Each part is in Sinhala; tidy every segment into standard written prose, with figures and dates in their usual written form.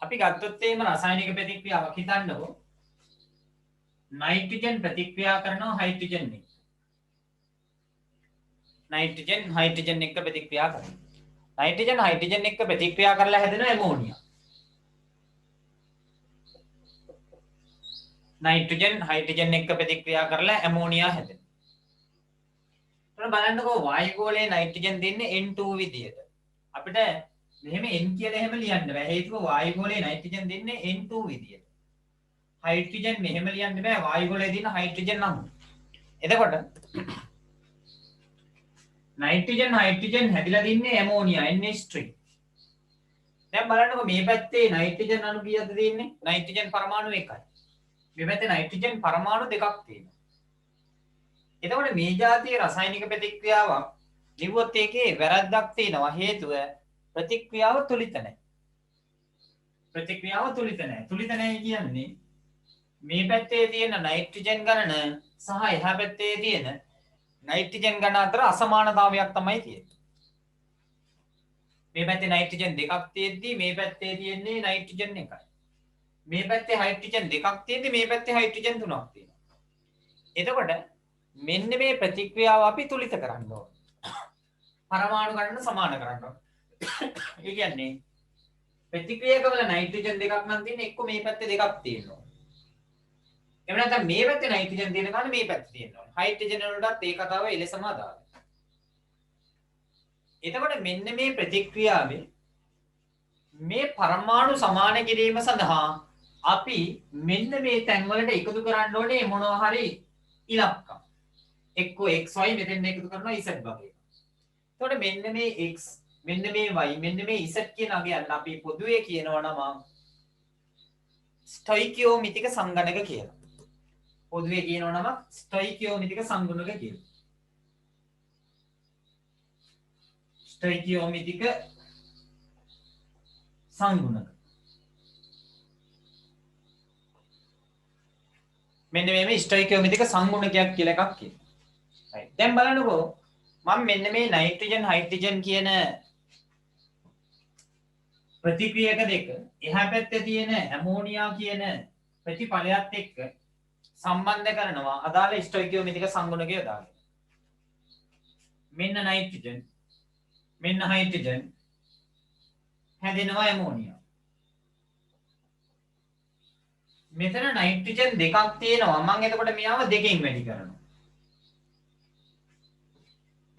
අපි ගත්තොත් එහෙම රසායනික ප්‍රතික්‍රියාවක් හිතන්නකෝ. නයිට්‍රජන් ප්‍රතික්‍රියා කරනවා හයිඩ්‍රජන් එක්ක. නයිට්‍රජන් හයිඩ්‍රජන් එක්ක ප්‍රතික්‍රියා කරනවා. නයිට්‍රජන් හයිඩ්‍රජන් එක්ක ප්‍රතික්‍රියා කරලා හැදෙන ඇමෝනියා. නයිට්‍රජන් හයිඩ්‍රජන් එක්ක ප්‍රතික්‍රියා කරලා ඇමෝනියා හැදෙනවා. එතන බලන්නකෝ වායු ගෝලයේ නයිට්‍රජන් දෙන්නේ N2 විදියට. අපිට මෙහෙම N කියලා එහෙම ලියන්න බෑ. හේතුව වායු ගෝලයේ නයිට්‍රජන් දෙන්නේ N2 විදියට. හයිඩ්‍රජන් මෙහෙම ලියන්න බෑ වායු ගෝලයේ තියෙන හයිඩ්‍රජන් නම්. එතකොට නයිට්‍රජන් හයිඩ්‍රජන් හැදිලා තින්නේ ඇමෝනියා NH3. දැන් බලන්නකෝ මේ පැත්තේ නයිට්‍රජන් අණු කීයද තියෙන්නේ? නයිට්‍රජන් පරමාණු එකයි. මේ පැත්තේ නයිට්‍රජන් පරමාණු දෙකක් තියෙනවා. එතකොට මේ જાතියේ රසායනික ප්‍රතික්‍රියාවක් නිව්වොත් ඒකේ වැරද්දක් තියෙනවා. හේතුව ප්‍රතික්‍රියාව තුලිත නැහැ. ප්‍රතික්‍රියාව තුලිත නැහැ. තුලිත නැහැ කියන්නේ මේ පැත්තේ තියෙන නයිට්‍රජන් ගණන සහ එහා පැත්තේ තියෙන නයිට්‍රජන් ගණන අතර අසමානතාවයක් තමයි තියෙන්නේ. මේ පැත්තේ නයිට්‍රජන් දෙකක් තියෙද්දි මේ පැත්තේ තියෙන්නේ නයිට්‍රජන් එකයි. මේ පැත්තේ හයිඩ්‍රජන් දෙකක් තියෙද්දි මේ පැත්තේ හයිඩ්‍රජන් තුනක් තියෙනවා. එතකොට මෙන්න මේ ප්‍රතික්‍රියාව අපි තුලිත කරන්න ඕන. පරමාණු ගණන සමාන කරන්න ඕන. ඒ කියන්නේ ප්‍රතික්‍රියාවක වල නයිට්‍රජන් දෙකක් නම් තියෙන්නේ එක්ක මේ පැත්තේ දෙකක් තියෙනවා. එහෙම නැත්නම් මේ පැත්තේ නයිට්‍රජන් තියෙන ගාන මේ පැත්තේ තියෙනවා. හයිඩ්‍රජන් වලටත් ඒ කතාව එලෙසම අදාළයි. එතකොට මෙන්න මේ ප්‍රතික්‍රියාවේ මේ පරමාණු සමාන කිරීම සඳහා අපි මෙන්න මේ තැන් වලට එකතු කරන්න ඕනේ මොනවා හරි ඉලක්කම්. එක්ක xy මෙතෙන් එකතු කරනවා z වගේ. එතකොට මෙන්න මේ x මෙන්න මේ y මෙන්න මේ z කියන අගයන් අපි පොදුවේ කියනවා නම් ස්ටොයිකියෝමිතික සංගණක කියලා. පොදුවේ කියනවා නම් ස්ටොයිකියෝමිතික සංගණක කියලා. ස්ටොයිකියෝමිතික සංගුණක. මෙන්න මේ ස්ටොයිකියෝමිතික සංගුණකයක් කියලා එකක් කියනවා. right. දැන් බලන්නකෝ මම මෙන්න මේ නයිට්‍රජන් හයිඩ්‍රජන් කියන ප්‍රතික්‍රියක දෙක එහා පැත්තේ තියෙන ඇමෝනියා කියන ප්‍රතිඵලයත් එක්ක සම්බන්ධ කරනවා අදාළ ස්ටොයිකියෝමිතික සංගුණකය දාගෙන. මෙන්න නයිට්‍රජන් මෙන්න හයිඩ්‍රජන් හැදෙනවා ඇමෝනියා. මෙතන නයිට්‍රජන් දෙකක් තියෙනවා. මම එතකොට මෙයාව දෙකෙන් වැඩි කරනවා.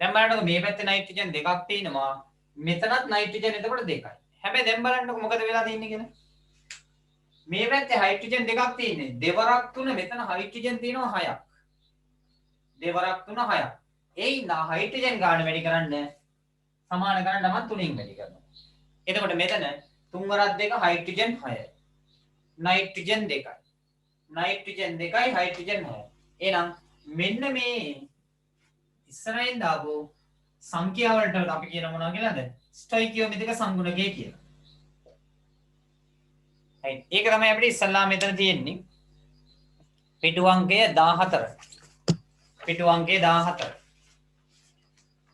දැන් බලන්නකො මේ පැත්තේ නයිට්‍රජන් දෙකක් තියෙනවා. මෙතනත් නයිට්‍රජන් එතකොට දෙකයි. හැබැයි දැන් බලන්නකො මොකද වෙලා තියෙන්නේ කියලා. මේ පැත්තේ හයිඩ්‍රජන් දෙකක් තියෙන්නේ. දෙවරක් තුන මෙතන හයිඩ්‍රජන් තියෙනවා 6ක්. දෙවරක් තුන 6ක්. එයි නා හයිඩ්‍රජන් ගාන වැඩි කරන්න සමාන කරන්න මම 3න් වැඩි කරනවා. එතකොට මෙතන 3 වරක් 2 හයිඩ්‍රජන් 6යි. නයිට්‍රජන් 2යි. නයිට්‍රජන් 2යි හයිඩ්‍රජන් 6යි. එහෙනම් මෙන්න මේ ඉස්සරහින් දාපු සංඛ්‍යා වලට අපි කියන මොනවා කියලාද? ස්ටොයිකියෝමිතික සංගුණකය කියලා. right. ඒක තමයි අපිට ඉස්සල්ලා මෙතන තියෙන්නේ. පිටු අංකය 14. පිටු අංකය 14.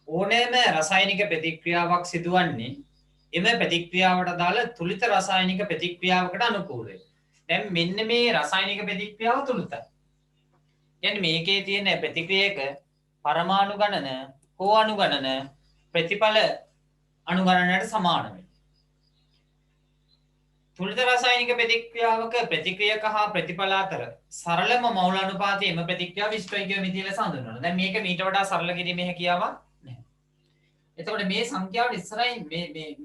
ඕනෑම රසායනික ප්‍රතික්‍රියාවක් සිදුවන්නේ එම ප්‍රතික්‍රියාවට දාලා තුලිත රසායනික ප්‍රතික්‍රියාවකට අනුකූලයි. දැන් මෙන්න මේ රසායනික ප්‍රතික්‍රියාව තුලිතයි. කියන්නේ මේකේ තියෙන ප්‍රතික්‍රියක පරමාණු ගණන හෝ අණු ගණන ප්‍රතිඵල අණු ගණනට සමාන වෙනවා. තුලිත රසායනික ප්‍රතික්‍රියාවක ප්‍රතික්‍රියක හා ප්‍රතිඵල අතර සරලම මවුල අනුපාතය එම ප්‍රතික්‍රියාව ස්ටොයිකියෝමිතිය ලෙස හඳුන්වනවා. දැන් මේක මීට වඩා සරල කිරීමේ හැකියාවක් නැහැ. එතකොට මේ සංඛ්‍යාවට ඉස්සරහින්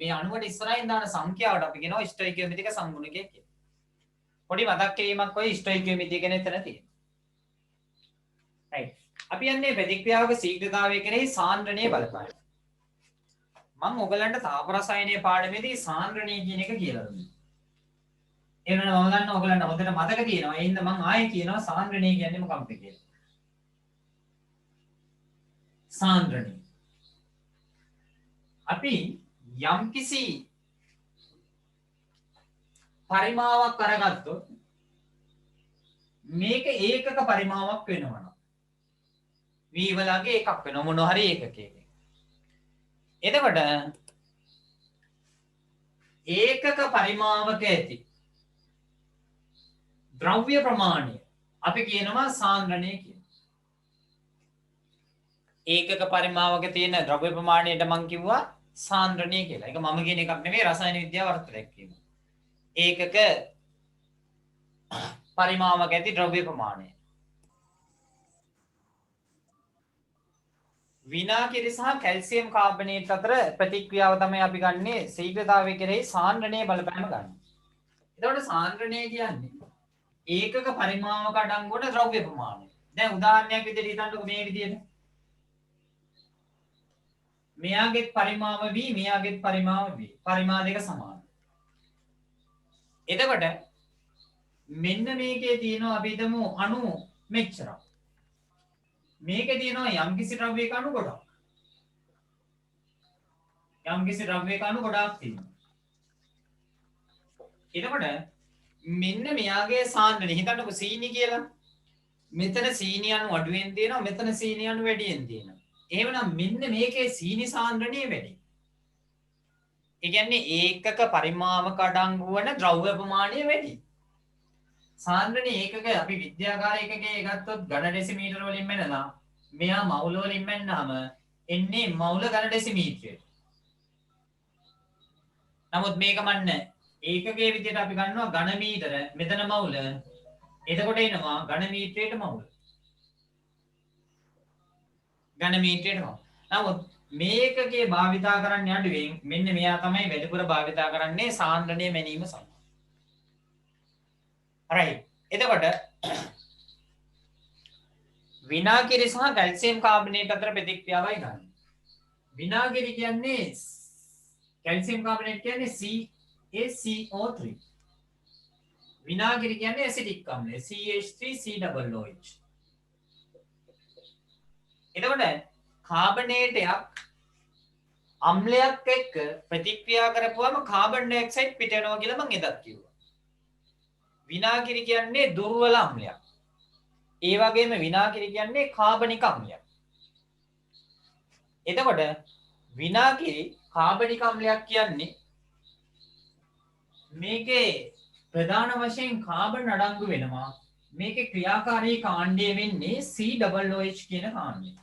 මේ අණුවට ඉස්සරහින් දාන සංඛ්‍යාවට අපි කියනවා ස්ටොයිකියෝමිතික සංගුණකය කියලා. පොඩි මතක් කිරීමක් ඔය ස්ටොයිකියෝමිතිය කියන එතන තියෙනවා. right. අපි යන්නේ ප්‍රතික්‍රියාවක ශීඝ්‍රතාවය කෙරෙහි සාන්ද්‍රණයේ බලපාන. මම ඔයගලන්ට තාප රසායනයේ පාඩමේදී සාන්ද්‍රණය කියන එක කියලා දුන්නා. ඒ වෙනවා මම දන්නවා ඔයගලන්ට හොඳට මතක තියෙනවා. ඒ හින්දා මම ආයෙ කියනවා සාන්ද්‍රණය කියන්නේ මොකක්ද කියලා. සාන්ද්‍රණය. අපි යම්කිසි පරිමාවක් අරගත්තොත් මේක ඒකක පරිමාවක් වෙනවා. v වලගේ එකක් වෙනවා මොනවා හරි ඒකකයකින්. එතකොට ඒකක පරිමාවක ඇති ද්‍රව්‍ය ප්‍රමාණය අපි කියනවා සාන්ද්‍රණය කියලා. ඒකක පරිමාවක තියෙන ද්‍රව්‍ය ප්‍රමාණයට මම කිව්වා සාන්ද්‍රණය කියලා. ඒක මම කියන එකක් නෙමෙයි රසායන විද්‍යාව අර්ථයක් කියනවා. ඒකක පරිමාවක ඇති ද්‍රව්‍ය ප්‍රමාණය. විනාකිරි සහ කැල්සියම් කාබනේට් අතර ප්‍රතික්‍රියාව තමයි අපි ගන්නේ ශීඝ්‍රතාවය කෙරෙහි සාන්ද්‍රණය බලපෑම ගන්න. එතකොට සාන්ද්‍රණය කියන්නේ ඒකක පරිමාවක අඩංගු වන ද්‍රව්‍ය ප්‍රමාණය. දැන් උදාහරණයක් විදිහට හිතන්නකෝ මේ විදිහට. මෙයාගේ පරිමාව v මෙයාගේ පරිමාව v. පරිමා දෙක සමානයි. එතකොට මෙන්න මේකේ තියෙනවා අපි හිතමු අණු මෙච්චරක්. මේකේ තියෙනවා යම්කිසි ද්‍රව්‍යයක අණු ගොඩක්. යම්කිසි ද්‍රව්‍යයක අණු ගොඩක් තියෙනවා. එතකොට මෙන්න මෙයාගේ සාන්ද්‍රණය හිතන්නකෝ සීනි කියලා. මෙතන සීනි අණු අඩුවෙන් තියෙනවා මෙතන සීනි අණු වැඩියෙන් තියෙනවා. එහෙමනම් මෙන්න මේකේ සීනි සාන්ද්‍රණය වැඩි. ඒ කියන්නේ ඒකක පරිමාවක අඩංගු වන ද්‍රව්‍ය ප්‍රමාණය වැඩි. සාන්ද්‍රණය ඒකක අපි විද්‍යාගාර ඒකකයේ ගත්තොත් ඝන ඩෙසිමීටර වලින් මෙන්නලා මෙයා මවුල වලින් මෙන්නාම එන්නේ මවුල ඝන ඩෙසිමීටරයට. නමුත් මේක මන්න ඒකකයේ විදිහට අපි ගන්නවා ඝන මීටර මෙතන මවුල. එතකොට එනවා ඝන මීටරයට මවුල. ඝන මීටරයට මවුල. නමුත් මේකකයේ භාවිතා කරන්නේ අඩුවෙන් මෙන්න මෙයා තමයි වැඩිපුර භාවිතා කරන්නේ සාන්ද්‍රණය මැනීම සඳහා. right. එතකොට විනාකිරි සහ කැල්සියම් කාබනේට් අතර ප්‍රතික්‍රියාවයි ගන්න. විනාකිරි කියන්නේ කැල්සියම් කාබනේට් කියන්නේ CaCO3. විනාකිරි කියන්නේ ඇසිටික් අම්ලය CH3COOH. එතකොට කාබනේටයක් අම්ලයක් එක්ක ප්‍රතික්‍රියා කරපුවම කාබන් ඩයොක්සයිඩ් පිට වෙනවා කියලා මම එදත් කිව්වා. විනාකිරි කියන්නේ දුර්වල අම්ලයක්. ඒ වගේම විනාකිරි කියන්නේ කාබනික අම්ලයක්. එතකොට විනාකිරි කාබනික අම්ලයක් කියන්නේ මේකේ ප්‍රධාන වශයෙන් කාබන් අඩංගු වෙනවා. මේකේ ක්‍රියාකාරී කාණ්ඩය වෙන්නේ COOH කියන කාණ්ඩය.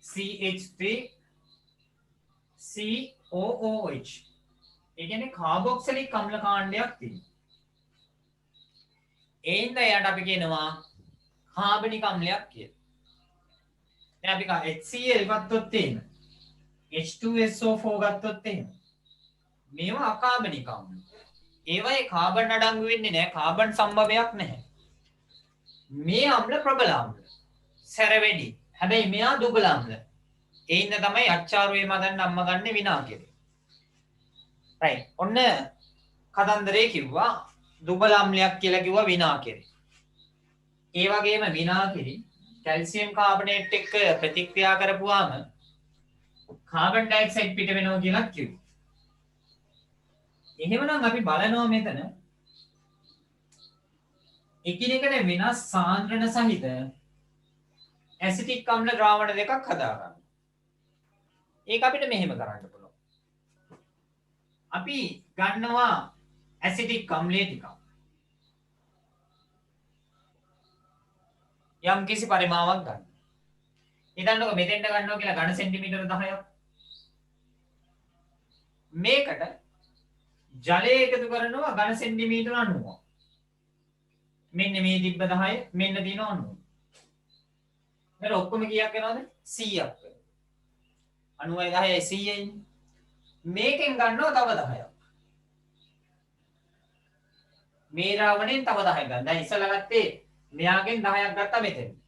CH3COOH. ඒ කියන්නේ කාබොක්සිලික් අම්ල කාණ්ඩයක් තියෙනවා. ඒින්ද එයාට අපි කියනවා කාබනික අම්ලයක් කියලා. දැන් අපි HCl ගත්තොත් එහෙම H2SO4 ගත්තොත් එහෙම මේවා අකාබනික අම්ල. ඒවයේ කාබන් අඩංගු වෙන්නේ නැහැ. කාබන් සම්භවයක් නැහැ. මේ අම්ල ප්‍රබල අම්ල. සැර වැඩි. හැබැයි මෙයා දුබල අම්ල. ඒින්ද තමයි අච්චාරුවේ මදන්න අම්ම ගන්න විනාකිරි. right. ඔන්න කතන්දරේ කිව්වා දුබල අම්ලයක් කියලා කිව්වා විනාකිරි. ඒ වගේම විනාකිරි කැල්සියම් කාබනේට් එක්ක ප්‍රතික්‍රියා කරපුවාම කාබන් ඩයොක්සයිඩ් පිට වෙනවා කියලා කිව්වා. එහෙමනම් අපි බලනවා මෙතන එකිනෙකට වෙනස් සාන්ද්‍රණ සහිත ඇසිටික් අම්ල ද්‍රාවණ දෙකක් හදාගන්න. ඒක අපිට මෙහෙම කරන්න පුළුවන්. අපි ගන්නවා ඇසිටික් අම්ලය ටිකක්. යම් කිසි පරිමාවක් ගන්න. හිතන්නකො මෙතෙන්ට ගන්නවා කියලා ඝන සෙන්ටිමීටර 10ක්. මේකට ජලය එකතු කරනවා ඝන සෙන්ටිමීටර 90ක්. මෙන්න මේ තිබ්බ 10 මෙන්න තියෙන 90. මෙතන ඔක්කොම කීයක් වෙනවද? 100ක් වෙනවා. 90යි 10යි 100යි. මේකෙන් ගන්නවා තව 10ක්. මේ රාවණයෙන් තව 10ක් ගන්න. දැන් ඉස්සලා ගත්තේ මෙයාගෙන් 10ක් ගත්තා මෙතෙන්.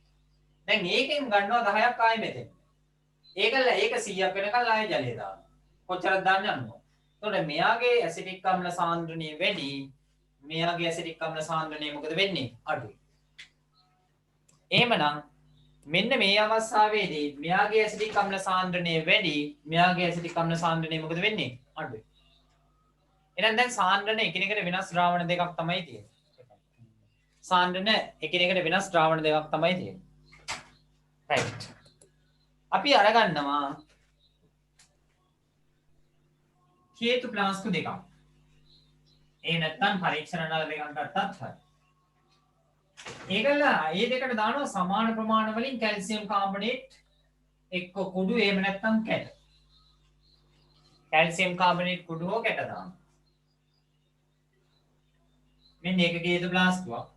දැන් ඒකෙන් ගන්නවා 10ක් ආයෙ මෙතෙන්. ඒකල ඒක 100ක් වෙනකල් ආයෙ ජලය දානවා. කොච්චරද දාන්නේ අනුව. එතකොට මෙයාගේ ඇසිටික් අම්ල සාන්ද්‍රණය වැඩි. මෙයාගේ ඇසිටික් අම්ල සාන්ද්‍රණය මොකද වෙන්නේ? අඩුයි. එහෙමනම් මෙන්න මේ අවස්ථාවේදී මෙයාගේ ඇසිටික් අම්ල සාන්ද්‍රණය වැඩි. මෙයාගේ ඇසිටික් අම්ල සාන්ද්‍රණය මොකද වෙන්නේ? අඩුයි. එහෙනම් දැන් සාන්ද්‍රණ එකිනෙකට වෙනස් ද්‍රාවණ දෙකක් තමයි තියෙන්නේ. සාන්ද්‍රණ එකිනෙකට වෙනස් ද්‍රාවණ දෙකක් තමයි තියෙන්නේ. right. අපි අරගන්නවා හේතු ප්ලාස්කු දෙකක්. ඒ නැත්තම් පරීක්ෂණ නල දෙකක් ගත්තත් හරි. ඒකල ඒ දෙකට දානවා සමාන ප්‍රමාණ වලින් කැල්සියම් කාබනේට් එක්ක කුඩු එහෙම නැත්තම් කැට. කැල්සියම් කාබනේට් කුඩු හෝ කැට දානවා. මෙන්න එක හේතු ප්ලාස්කුවක්.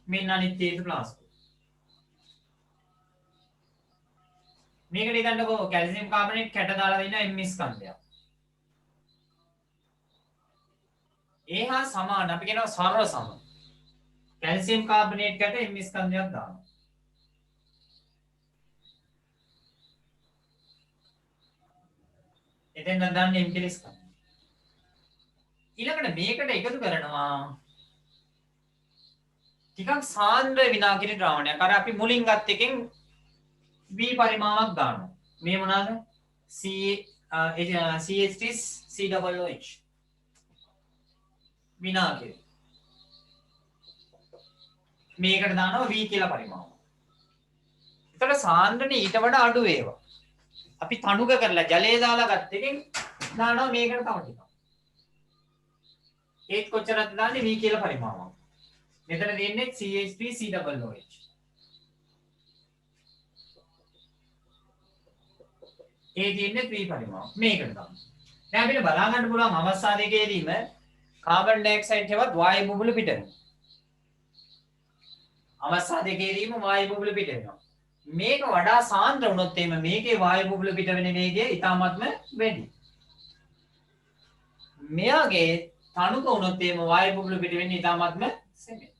මෙන්න අනිත් හේතු ප්ලාස්කුව. මේකට හිතන්නකෝ කැල්සියම් කාබනේට් කැට දාලා දෙනවා MS ස්කන්ධයක්. ඒ හා සමාන අපි කියනවා සරල සම. කැල්සියම් කාබනේට් කැට MS ස්කන්ධයක් දානවා. එතෙන් දාන්නේ MS ස්කන්ධය. ඊළඟට මේකට එකතු කරනවා ටිකක් සාන්ද්‍ර විනාකිනි ද්‍රාවණයක්. අර අපි මුලින් ගත්ත එකෙන් V පරිමාවක් දානවා. මේ මොනවාද? CH3COOH විනාකිනි. මේකට දානවා V කියලා පරිමාව. එතකොට සාන්ද්‍රණය ඊට වඩා අඩු වේවා. අපි තනුක කරලා ජලයේ දාලා ගත්ත එකෙන් දානවා මේකට තව ටිකක්. ඒත් කොච්චරද දාන්නේ V කියලා පරිමාවක්. මෙතන දෙන්නේ CH3COOH. ඒ දෙන්නේ 3 පරිමාව. මේකට දාන්න. දැන් අපිට බලා ගන්න පුළුවන් අවස්ථා දෙකේදීම කාබන් ඩයොක්සයිඩ් හෙවත් වායු බුබුළු පිට වෙනවා. අවස්ථා දෙකේදීම වායු බුබුළු පිට වෙනවා. මේක වඩා සාන්ද්‍ර වුණොත් එimhe මේකේ වායු බුබුළු පිට වෙන වේගය ඉතාමත්ම වැඩි. මෙයාගේ තනුක වුණොත් එimhe වායු බුබුළු පිට වෙන්නේ ඉතාමත්ම සෙමින්.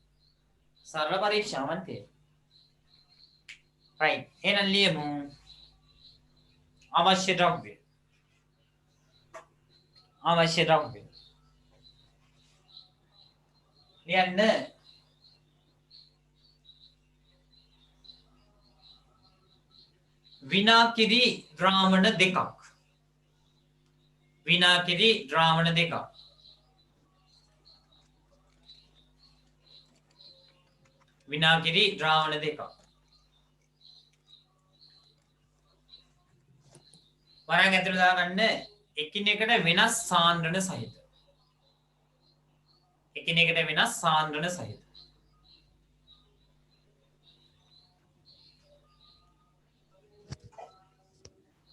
සරල පරීක්ෂාවක් තියෙනවා. right එහෙනම් ලියමු අවශ්‍ය ද්‍රව්‍ය. අවශ්‍ය ද්‍රව්‍ය. ලියන්න විනාකිරි ද්‍රාවණ දෙකක්. විනාකිරි ද්‍රාවණ දෙකක්. විනාකිරි ද්‍රාවණ දෙකක්. වරන් ඇතුළට දාගන්න එකිනෙකට වෙනස් සාන්ද්‍රණ සහිත. එකිනෙකට වෙනස් සාන්ද්‍රණ සහිත.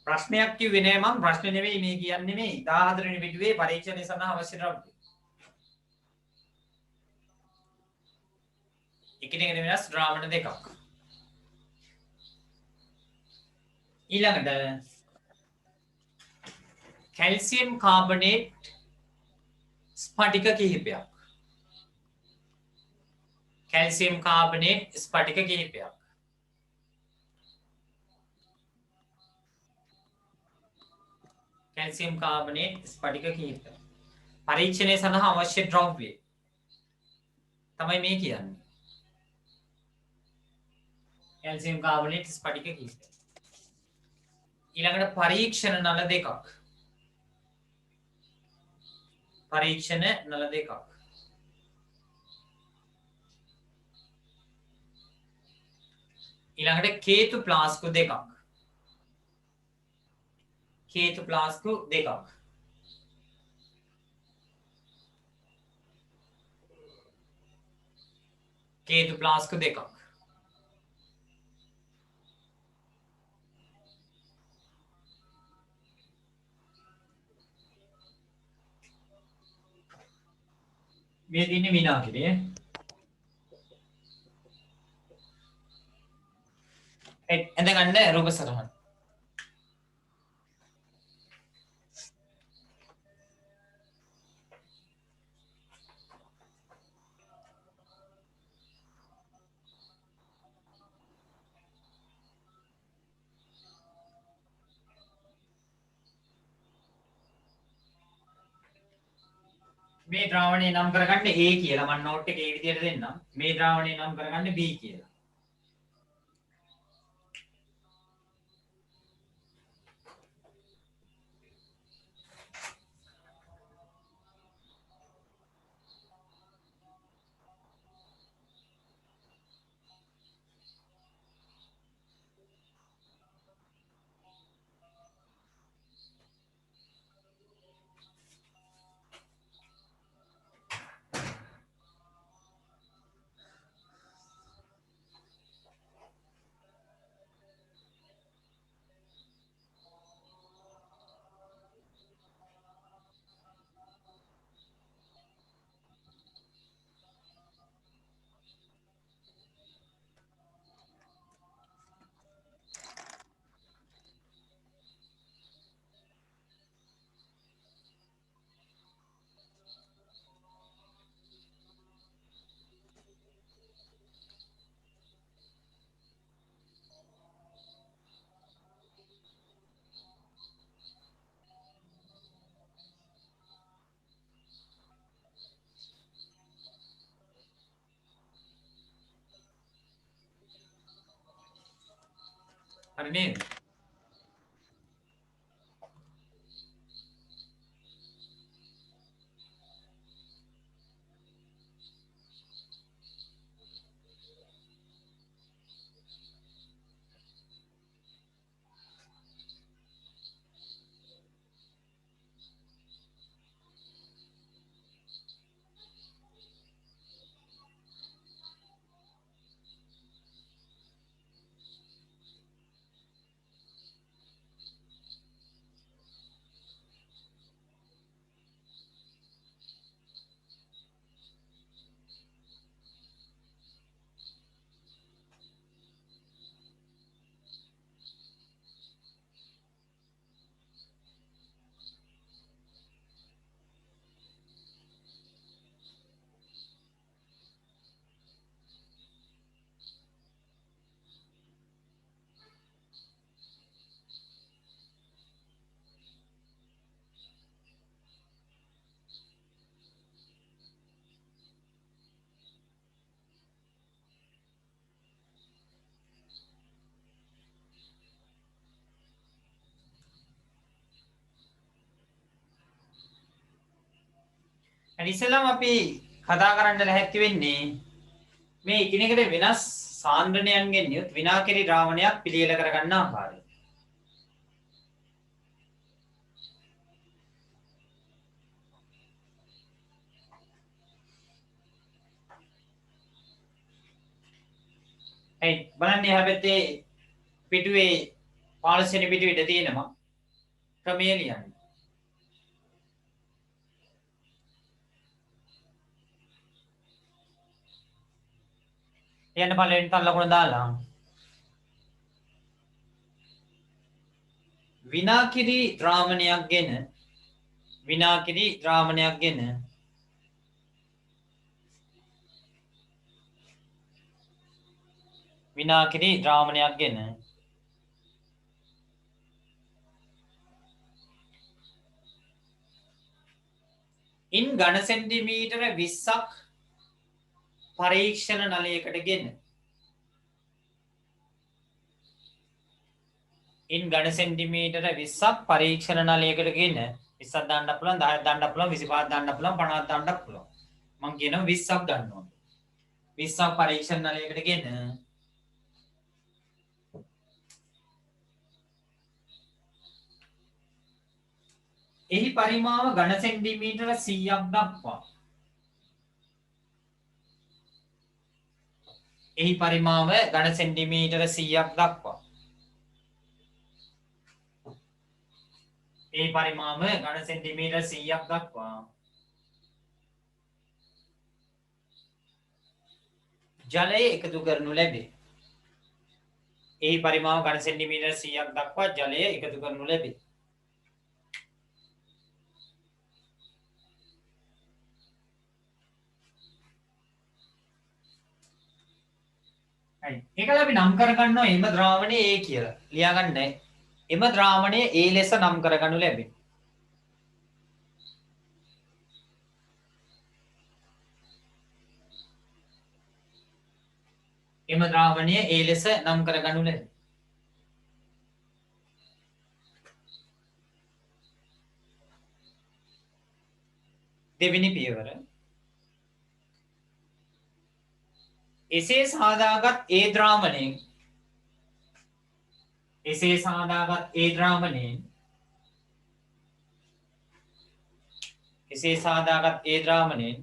ප්‍රශ්නයක් කිව්වේ නෑ මම ප්‍රශ්න නෙවෙයි මේ කියන්නේ මේ 14 වෙනි පිටුවේ පරීක්ෂණය සඳහා අවශ්‍ය ද්‍රව්‍ය. එකිනෙකට වෙනස් ද්‍රාවණ දෙකක්. ඊළඟට කැල්සියම් කාබනේට් ස්පටික කිහිපයක්. කැල්සියම් කාබනේට් ස්පටික කිහිපයක්. කැල්සියම් කාබනේට් ස්පටික කිහිපයක්. පරීක්ෂණය සඳහා අවශ්‍ය ද්‍රව්‍ය තමයි මේ කියන්නේ. කැල්සියම් කාබනේට් ස්පටික කිහිපයක්. ඊළඟට පරීක්ෂණ නල දෙකක්. පරීක්ෂණ නල දෙකක්. ඊළඟට කේතු ප්ලාස්කු දෙකක්. කේතු ප්ලාස්කු දෙකක්. කේතු ප්ලාස්කු දෙකක්. මේ දින්නේ විනාකිරිය. එඳ ගන්න රූප සටහන. මේ ද්‍රාවණය නම් කරගන්න A කියලා මම නෝට් එකේ ඒ විදිහට දෙන්නම්. මේ ද්‍රාවණය නම් කරගන්න B කියලා. හරි නේද? හරි ඉස්සෙල්ලාම අපි කතා කරන්න ලැහැත්ති වෙන්නේ මේ එකිනෙකට වෙනස් සාන්ද්‍රණයන්ගෙන් යුත් විනාකිරි ද්‍රාවණයක් පිළියෙල කරගන්න ආකාරය. ඒ බලන්න එහා පැත්තේ පිටුවේ 15 වෙනි පිටුවේ ඉඳ තියෙනවා ක්‍රමය ලියන්න. ලියන්න පළවෙනි තන ලකුණ දාලා විනාකිරි ද්‍රාවණයක් ගෙන විනාකිරි ද්‍රාවණයක් ගෙන විනාකිරි ද්‍රාවණයක් ගෙන ඉන් ඝන සෙන්ටිමීටර 20ක් පරීක්ෂණ නලයකට ගෙන ඉන් ඝන සෙන්ටිමීටර 20ක් පරීක්ෂණ නලයකට ගෙන 20ක් දාන්න පුළුවන් 10ක් දාන්න පුළුවන් 25ක් දාන්න පුළුවන් 50ක් දාන්න පුළුවන් මම කියනවා 20ක් ගන්න ඕනේ 20ක් පරීක්ෂණ නලයකට ගෙන එහි පරිමාව ඝන සෙන්ටිමීටර 100ක් දක්වා එහි පරිමාව ඝන සෙන්ටිමීටර 100ක් දක්වා එහි පරිමාව ඝන සෙන්ටිමීටර 100ක් දක්වා ජලය එකතු කරනු ලැබේ. එහි පරිමාව ඝන සෙන්ටිමීටර 100ක් දක්වා ජලය එකතු කරනු ලැබේ. ඒකල අපි නම් කරගන්නවා එම ද්‍රාවණය A කියලා. ලියාගන්න එම ද්‍රාවණය A ලෙස නම් කරගනු ලැබේ. එම ද්‍රාවණය A ලෙස නම් කරගනු ලැබේ. දෙවෙනි පියවර එසේ සාදාගත් ඒ ද්‍රාවණයෙන් එසේ සාදාගත් ඒ ද්‍රාවණයෙන් එසේ සාදාගත් ඒ ද්‍රාවණයෙන්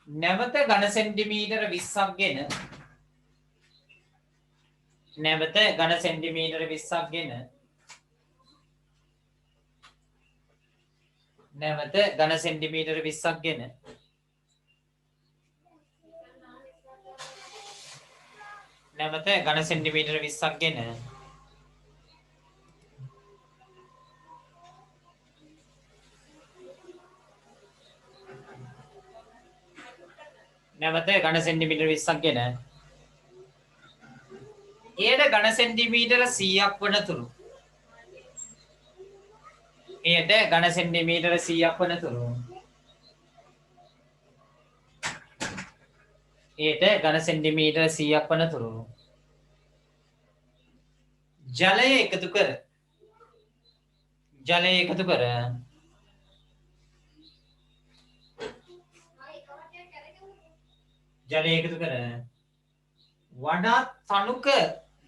නැවත ඝන සෙන්ටිමීටර 20ක් ගෙන නැවත ඝන සෙන්ටිමීටර 20ක් ගෙන නැවත ඝන සෙන්ටිමීටර 20ක් ගෙන නැවත ඝන සෙන්ටිමීටර 20ක් ගෙන නැවත ඝන සෙන්ටිමීටර 20ක් ගෙන එයට ඝන සෙන්ටිමීටර 100ක් වනතුරු එයට ඝන සෙන්ටිමීටර 100ක් වනතුරු ඒට ඝන සෙන්ටිමීටර 100ක් වනතුරු ජලය එකතු කර ජලය එකතු කර වඩා තනුක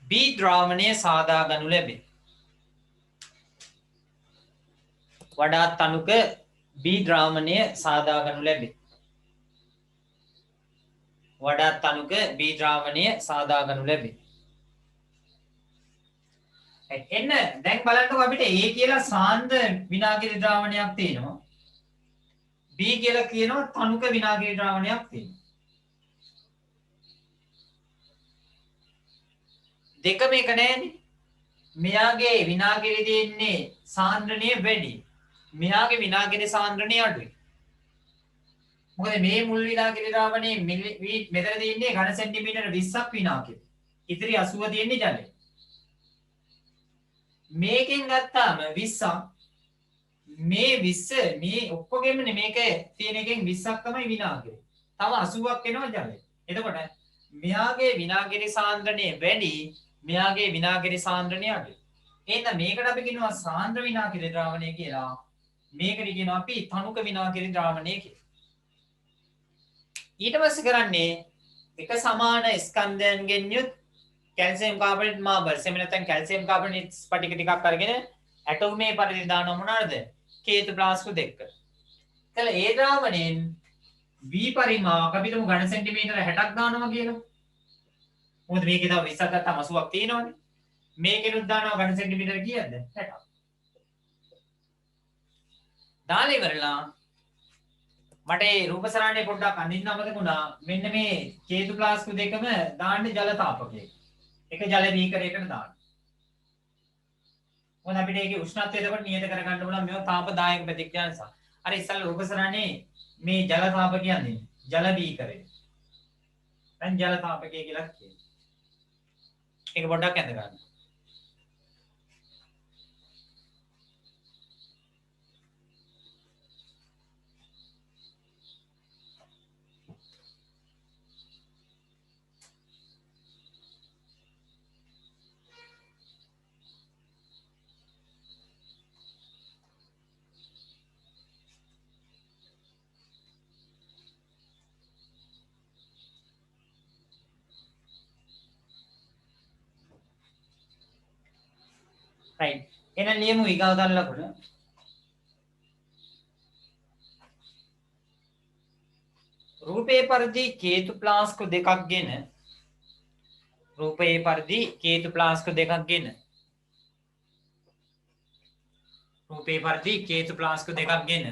B ද්‍රාවණය සාදා ගනු ලැබේ. වඩා තනුක B ද්‍රාවණය සාදා ගනු ලැබේ. වඩා තනුක B ද්‍රාවණය සාදා ගනු ලැබේ. එන්න දැන් බලන්නකො අපිට A කියලා සාන්ද්‍ර විනාගිරි ද්‍රාවණයක් තියෙනවා. B කියලා කියනවා තනුක විනාගිරි ද්‍රාවණයක් තියෙනවා. දෙකම එක නෑනේ. මෙයාගේ විනාගිරි දෙන්නේ සාන්ද්‍රණය වැඩි. මෙයාගේ විනාගිරි සාන්ද්‍රණය අඩුයි. මොකද මේ මුල් විනාගිරි ද්‍රාවණයේ මෙතන තියෙන්නේ ඝන සෙන්ටිමීටර 20ක් විනාගිරි. ඉතිරි 80 තියෙන්නේ ජලය. මේකෙන් ගත්තාම 20ක් මේ 20 මේ ඔක්කොගෙම මේක තියෙන එකෙන් 20ක් තමයි විනාගිරි. තව 80ක් එනවා ජලය. එතකොට මෙයාගේ විනාගිරි සාන්ද්‍රණය වැඩි, මෙයාගේ විනාගිරි සාන්ද්‍රණය අඩුයි. එහෙනම් මේකට අපි කියනවා සාන්ද්‍ර විනාගිරි ද්‍රාවණය කියලා. මේකට කියනවා අපි තනුක විනාගිරි ද්‍රාවණය කියලා. ඊට පස්සේ කරන්නේ එක සමාන ස්කන්ධයන්ගෙන් යුත් කැල්සියම් කාබනේට් මාබල් එහෙම නැත්නම් කැල්සියම් කාබනේට් ස්පටික ටිකක් අරගෙන ඇටෝමේ පරිදි දානවා මොනවාද? කේතු ප්ලාස්කු දෙක. එතන ඒ ද්‍රාවණයෙන් V පරිමාවක් අපි තුමු ඝන සෙන්ටිමීටර 60ක් දානවා කියලා. මොකද මේකේ තව 20ක් ගත්තාම 80ක් තියෙනවනේ. මේකෙනුත් දානවා ඝන සෙන්ටිමීටර කීයද? 60ක්. දාලා ඉවරලා මට ඒ රූප සරණේ පොඩ්ඩක් අඳින්න අමතක වුණා. මෙන්න මේ කේතු ප්ලාස්කු දෙකම දාන්නේ ජල තාපකයක. එක ජල බීකරයකට දාන්න. මොකද අපිට ඒකේ උෂ්ණත්වය එතකොට නියත කරගන්න පුළුවන් මේවා තාපදායක ප්‍රතික්‍රියා නිසා. අර ඉස්සල්ලා රූප සරණේ මේ ජල තාපකයක් දෙන්නේ. ජල බීකරය. දැන් ජල තාපකය කියලා කියනවා. ඒක පොඩ්ඩක් අඳ ගන්න. right එහෙනම් ලියමු ඊගාව දාන ලකුණ. රූපේ පරිදි කේතු ප්ලාස්කු දෙකක් ගෙන රූපේ පරිදි කේතු ප්ලාස්කු දෙකක් ගෙන රූපේ පරිදි කේතු ප්ලාස්කු දෙකක් ගෙන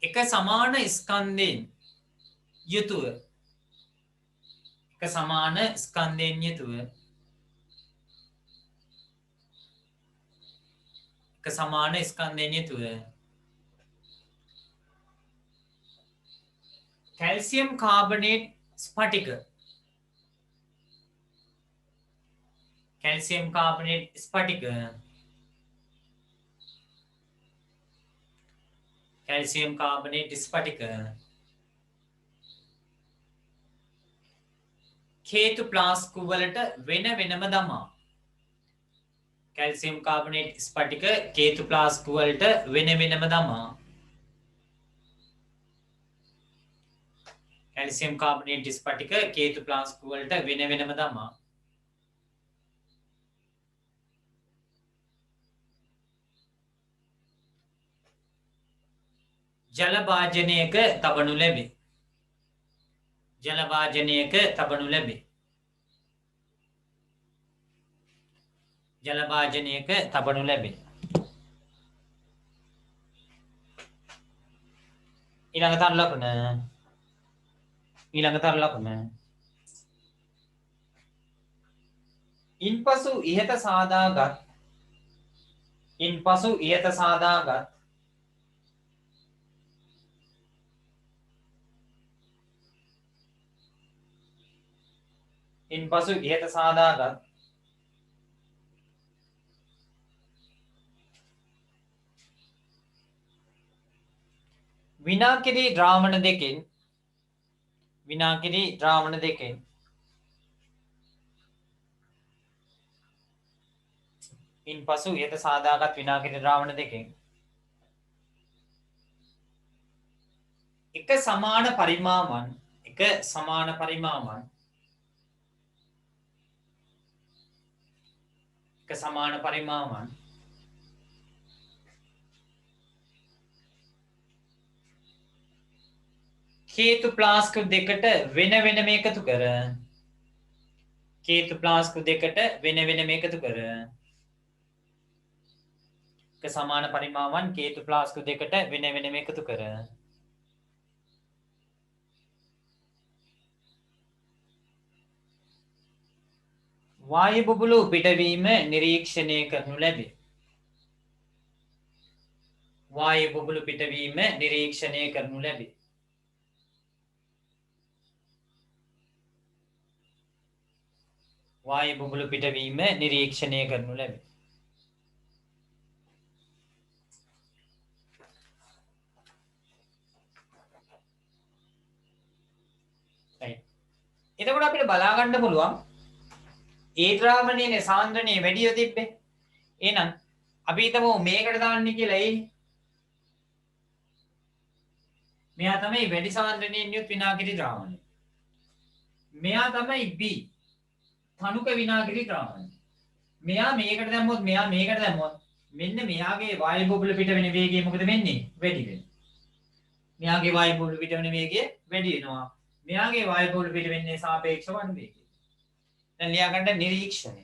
එක සමාන ස්කන්ධයෙන් යුතුව එක සමාන ස්කන්ධයෙන් යුතුව එක සමාන ස්කන්ධයෙන් යුතුව කැල්සියම් කාබනේට් ස්පටික කැල්සියම් කාබනේට් ස්පටික කැල්සියම් කාබනේට් ස්පටික කේතු ප්ලාස්කු වලට වෙන වෙනම දමා කැල්සියම් කාබනේට් ස්පටික කේතු ප්ලාස්කු වලට වෙන වෙනම දමා කැල්සියම් කාබනේට් ස්පටික කේතු ප්ලාස්කු වලට වෙන වෙනම දමා ජල භාජනයක තබනු ලැබේ. ජල භාජනයක තබනු ලැබේ. ජල භාජනයක තබනු ලැබේ. ඊළඟ තර ලකුණ ඉන්පසු ඉහත සාදාගත් විනාකිරි ද්‍රාවණ දෙකෙන් විනාකිරි ද්‍රාවණ දෙකෙන් ඉන්පසු ඉහත සාදාගත් විනාකිරි ද්‍රාවණ දෙකෙන් එක සමාන පරිමාවන් හේතු ප්ලාස්ක දෙකට වෙන වෙනම එකතු කර හේතු ප්ලාස්ක දෙකට වෙන වෙනම එකතු කර එක සමාන පරිමාවන් හේතු ප්ලාස්ක දෙකට වෙන වෙනම එකතු කර වායු බුබුලු පිටවීම නිරීක්ෂණය කරනු ලැබේ. වායු බුබුලු පිටවීම නිරීක්ෂණය කරනු ලැබේ. වායු බුබුලු පිටවීම නිරීක්ෂණය කරනු ලැබේ. එතකොට අපිට බලා ගන්න පුළුවන් ඒ ද්‍රාවණයේ සාන්ද්‍රණයේ වැඩිව තිබ්බේ. එහෙනම් අපි හිතමු මේකට දාන්නේ කියලා එයි. මෙයා තමයි වැඩි සාන්ද්‍රණයෙන් යුත් විනාකිරි ද්‍රාවණය. මෙයා තමයි B. තනුක විනාකිරි ද්‍රාවණය. මෙයා මේකට දැම්මොත් මෙයා මේකට දැම්මොත් මෙන්න මෙයාගේ වායු බුබුලු පිට වෙන වේගය මොකද වෙන්නේ? වැඩි වෙනවා. මෙයාගේ වායු බුබුලු පිට වෙන වේගය වැඩි වෙනවා. මෙයාගේ වායු බුබුලු පිට වෙන්නේ සාපේක්ෂව වන් වේගය. දැන් ලියා ගන්න නිරීක්ෂණය.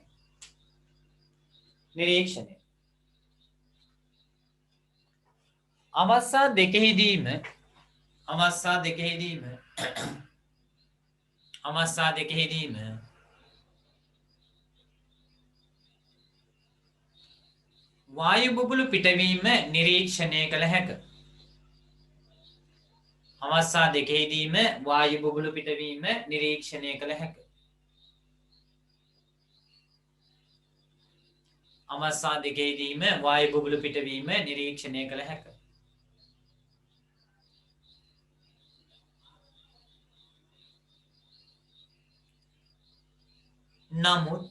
අවස්ථා දෙකෙහිදීම වායු බුබුලු පිටවීම නිරීක්ෂණය කළ හැක. අවස්ථා දෙකෙහිදීම වායු බුබුලු පිටවීම නිරීක්ෂණය කළ හැක. අවස්ථා දෙකෙහිදීම වායු බුබුලු පිටවීම නිරීක්ෂණය කළ හැක. නමුත්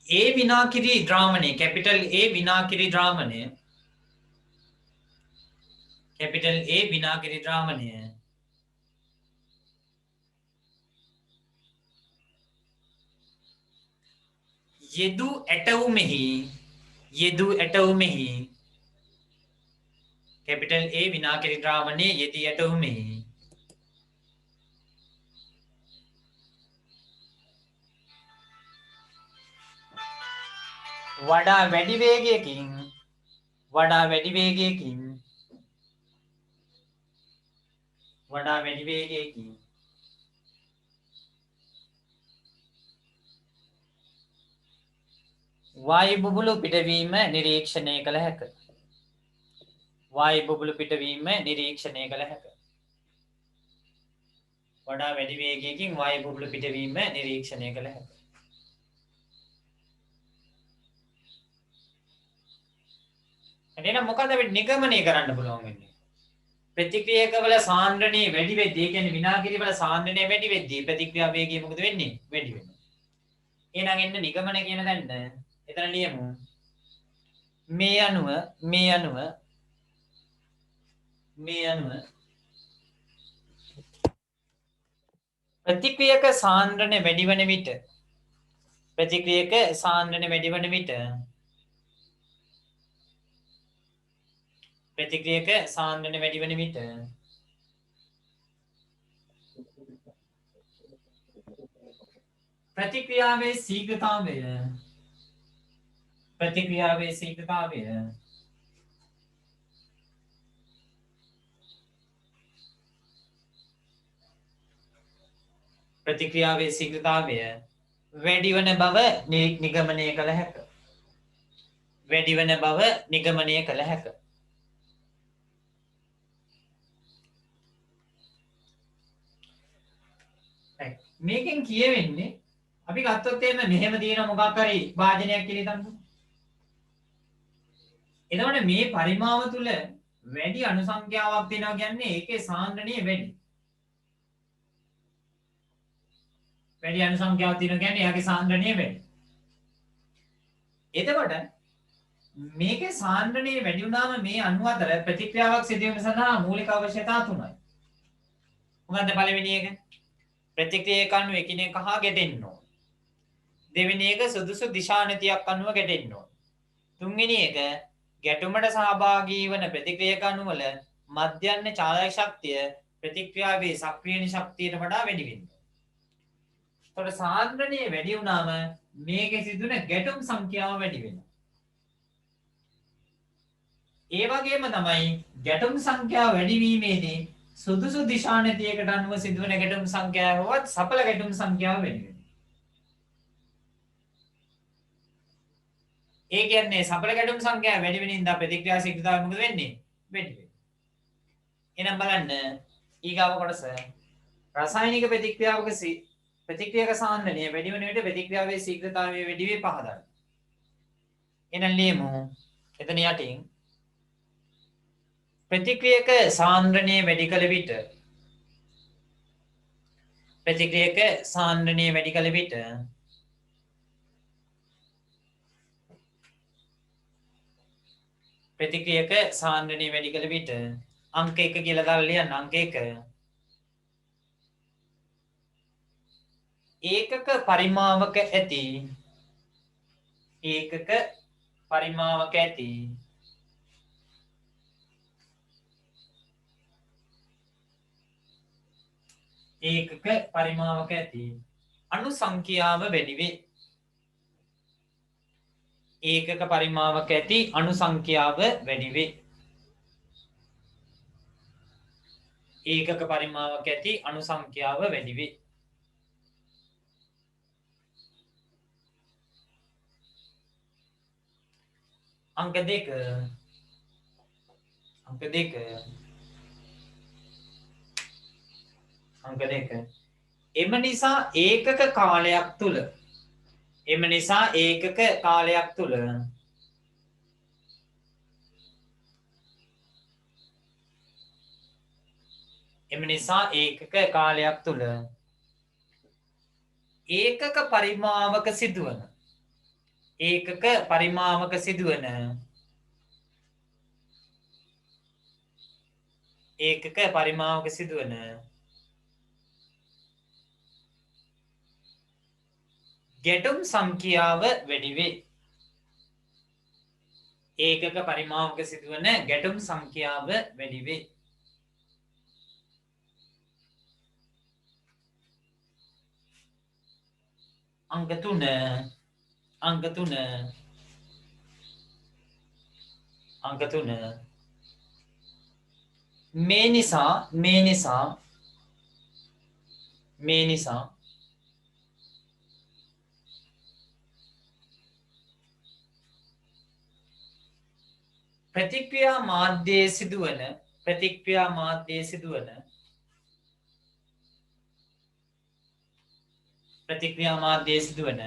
ඒ විනාකිරි ද්‍රාවණය කැපිටල් A විනාකිරි ද්‍රාවණය යෙදු ඇටවුමෙහි කැපිටල් A විනාකිරි ද්‍රාවණයේ යෙදී ඇටවුමෙහි වඩා වැඩි වේගයකින් වායු බුබුලු පිටවීම නිරීක්ෂණය කළ හැක. වඩා වැඩි වේගයකින් වායු බුබුලු පිටවීම නිරීක්ෂණය කළ හැක. එහෙනම් මොකද අපි නිගමනය කරන්න පුළුවන් වෙන්නේ? ප්‍රතික්‍රියකවල සාන්ද්‍රණයේ වැඩි වෙද්දී, ඒ කියන්නේ විනාකිරි වල සාන්ද්‍රණය වැඩි වෙද්දී ප්‍රතික්‍රියා වේගය මොකද වෙන්නේ? වැඩි වෙනවා. එහෙනම් එන්න නිගමන කියන දැන්න එතන ලියමු. මේ අනුව ප්‍රතික්‍රියක සාන්ද්‍රණය වැඩි වන විට ප්‍රතික්‍රියාවේ ශීඝ්‍රතාවය වැඩි වන බව නිගමනය කළ හැක. මේකෙන් කියවෙන්නේ අපි ගත්තොත් එන්න මෙහෙම තියෙන මොකක් හරි වාදනයක් කියලා හිතන්නකෝ. එතකොට මේ පරිමාව තුල වැඩි අනුසංඛ්‍යාවක් තියෙනවා කියන්නේ ඒකේ සාන්ද්‍රණිය වැඩි. වැඩි අනුසංඛ්‍යාවක් තියෙනවා කියන්නේ එයාගේ සාන්ද්‍රණිය වැඩි. එතකොට මේකේ සාන්ද්‍රණිය වැඩි වුණාම මේ අණු අතර ප්‍රතික්‍රියාවක් සිදුවීම සඳහා මූලික අවශ්‍යතා තුනයි. මොකද්ද පළවෙනි එක? ප්‍රතික්‍රියක අණු එකිනෙක හා ගැටෙන්න ඕන. දෙවෙනි එක සුදුසු දිශානතියක් අණුව ගැටෙන්න ඕන. තුන්වෙනි එක ගැටුමට සහභාගී වන ප්‍රතික්‍රියක අණු වල මධ්‍යස්ථ චාලක ශක්තිය ප්‍රතික්‍රියාවේ සක්‍රීය ශක්තියට වඩා වැඩි වෙනවා. එතකොට සාන්ද්‍රණිය වැඩි වුණාම මේකේ සිදුවන ගැටුම් සංඛ්‍යාව වැඩි වෙනවා. ඒ වගේම තමයි ගැටුම් සංඛ්‍යාව වැඩි වීමේදී සුදුසු දිශානතියකට අනුව සිදුවන ගැටුම් සංඛ්‍යාවවත් සඵල ගැටුම් සංඛ්‍යාව වැඩි වෙනවා. ඒ කියන්නේ සඵල ගැටුම් සංඛ්‍යාව වැඩි වෙනින් දා ප්‍රතික්‍රියා ශීඝ්‍රතාවය මොකද වෙන්නේ? වැඩි වෙනවා. එහෙනම් බලන්න ඊගාව කොටස රසායනික ප්‍රතික්‍රියාවක ප්‍රතික්‍රියක සාන්ද්‍රණය වැඩි වෙන විට ප්‍රතික්‍රියාවේ ශීඝ්‍රතාවය වැඩි වේ පහදන්න. එහෙනම් ලියමු එතන යටින් ප්‍රතික්‍රියක සාන්ද්‍රණය වැඩි කළ විට ප්‍රතික්‍රියක සාන්ද්‍රණය වැඩි කළ විට ප්‍රතික්‍රියක සාන්ද්‍රණය වැඩි කළ විට අංක 1 කියලා දාලා ලියන්න අංක 1 ඒකක පරිමාවක ඇති ඒකක පරිමාවක ඇති ඒකක පරිමාවක ඇති අණු සංඛ්‍යාව වැඩි වේ. ඒකක පරිමාවක ඇති අණු සංඛ්‍යාව වැඩි වේ. ඒකක පරිමාවක ඇති අණු සංඛ්‍යාව වැඩි වේ. අංක 2 අංක 2 එම නිසා ඒකක කාලයක් තුල එම නිසා ඒකක කාලයක් තුල එම නිසා ඒකක කාලයක් තුල ඒකක පරිමාවක සිදුවන ඒකක පරිමාවක සිදුවන ඒකක පරිමාවක සිදුවන ගැටුම් සංඛ්‍යාව වැඩි වේ. ඒකක පරිමාවක සිදුවන ගැටුම් සංඛ්‍යාව වැඩි වේ. අංක 3 අංක 3 අංක 3 මේ නිසා ප්‍රතික්‍රියා මාධ්‍යයේ සිදුවන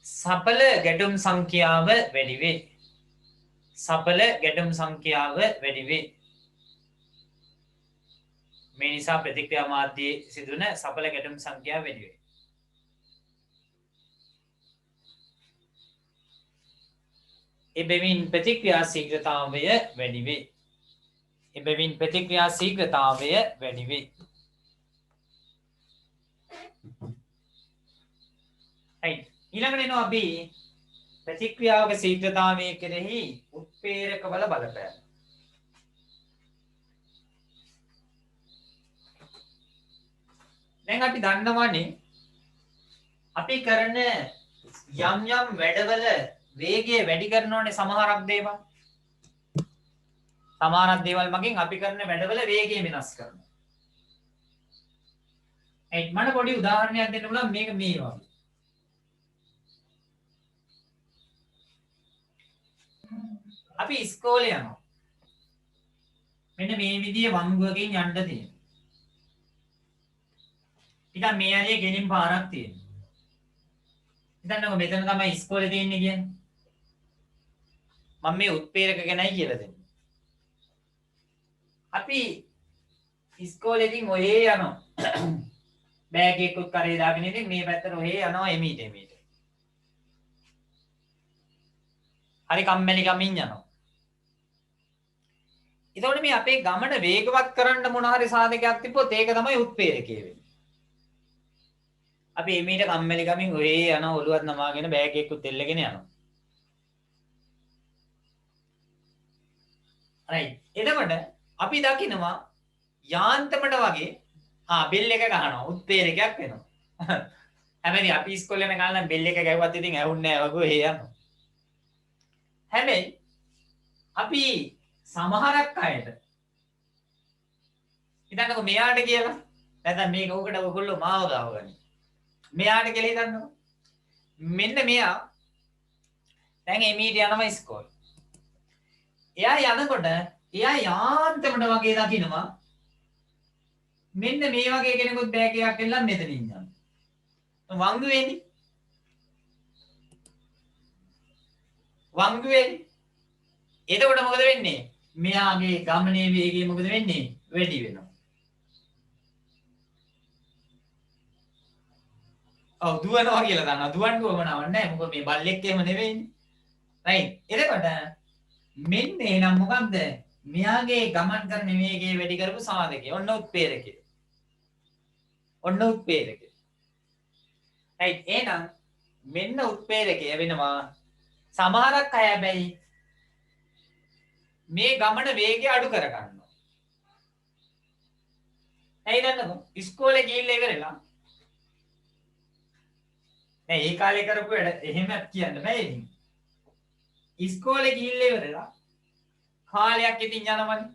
සඵල ගැටුම් සංඛ්‍යාව වැඩි වේ. සඵල ගැටුම් සංඛ්‍යාව වැඩි වේ. මේ නිසා ප්‍රතික්‍රියා මාධ්‍යයේ සිදුවන සඵල ගැටුම් සංඛ්‍යාව වැඩි වේ. එබැවින් ප්‍රතික්‍රියා ශීඝ්‍රතාවය වැඩි වේ. right ඊළඟට එනවා අපි ප්‍රතික්‍රියාවක ශීඝ්‍රතාවය කෙරෙහි උත්ප්‍රේරක බල බලපෑම. දැන් අපි දන්නවනේ අපි කරන යම් වැඩවල වේගය වැඩි කරනෝනේ සමහරක් දේවල්. සමහරක් දේවල් මගින් අපි කරන වැඩවල වේගය වෙනස් කරනවා. මට පොඩි උදාහරණයක් දෙන්න පුළුවන් මේක මේ වගේ. අපි ඉස්කෝලේ යනවා. මෙන්න මේ විදිහේ වංගුවකින් යන්න තියෙනවා. ටිකක් මේ ඇලේ ගෙලින් පාරක් තියෙනවා. හිතන්නකෝ මෙතන තමයි ඉස්කෝලේ තියෙන්නේ කියන්නේ. මම මේ උත්පේරක ගැනයි කියලා දෙන්නේ. අපි ඉස්කෝලේදී ඔහේ යනවා. බෑග් එකකුත් කරේ දාගෙන ඉතින් මේ පැත්තට ඔහේ යනවා එමීට. හරි කම්මැලි ගමින් යනවා. එතකොට මේ අපේ ගමන වේගවත් කරන්න මොන හරි සාධකයක් තිබ්බොත් ඒක තමයි උත්පේරකය වෙන්නේ. අපි එමීට කම්මැලි ගමින් ඔහේ යනවා ඔළුවත් නමාගෙන බෑග් එකකුත් එල්ලගෙන යනවා. right. එතකොට අපි දකිනවා යාන්තමට වගේ බෙල් එක ගහනවා උත්පේරකයක් වෙනවා. හැබැයි අපි ඉස්කෝලේ යන කාලේ නම් බෙල් එක ගැහුවත් ඉතින් ඇහුන්නේ නැහැ වගේ ඔහේ යනවා. හැබැයි අපි සමහරක් අයට හිතන්නකො මෙයාට කියලා නැත්නම් මේක උකට ඔයගොල්ලෝ මාව ගාවගනි. මෙයාට කියලා හිතන්නකො. මෙන්න මෙයා දැන් එමීට යනවා ඉස්කෝලේ. එයා යනකොට එයා යාන්තමට වගේ දකින්නවා මෙන්න මේ වගේ කෙනෙකුත් බෑග් එකක් එල්ලන් මෙතනින් යනවා. වංගු වෙන්නේ. වංගු වෙන්නේ. එතකොට මොකද වෙන්නේ? මෙයාගේ ගමනේ වේගය මොකද වෙන්නේ? වැඩි වෙනවා. ඔව් දුවනවා කියලා දන්නවා. දුවන්න උවමනාවක් නැහැ. මොකද මේ බල්ලෙක් එහෙම නෙවෙයිනේ. right. එතකොට මෙන්න එනම් මොකක්ද? මෙයාගේ ගමන් කරන වේගය වැඩි කරපු සාධකය. ඔන්න උත්පේරකය. ඔන්න උත්පේරකය. right. එහෙනම් මෙන්න උත්පේරකය වෙනවා. සමහරක් අය හැබැයි මේ ගමන වේගය අඩු කර ගන්නවා. ඇයි දන්නකො? ඉස්කෝලේ ගිහිල්ලා ඉවරලා නෑ ඒ කාලේ කරපු වැඩ එහෙම කියන්න බෑ ඉතින්. ඉස්කෝලේ ගිහිල්ලා ඉවරලා කාලයක් ඉතින් යනවනේ.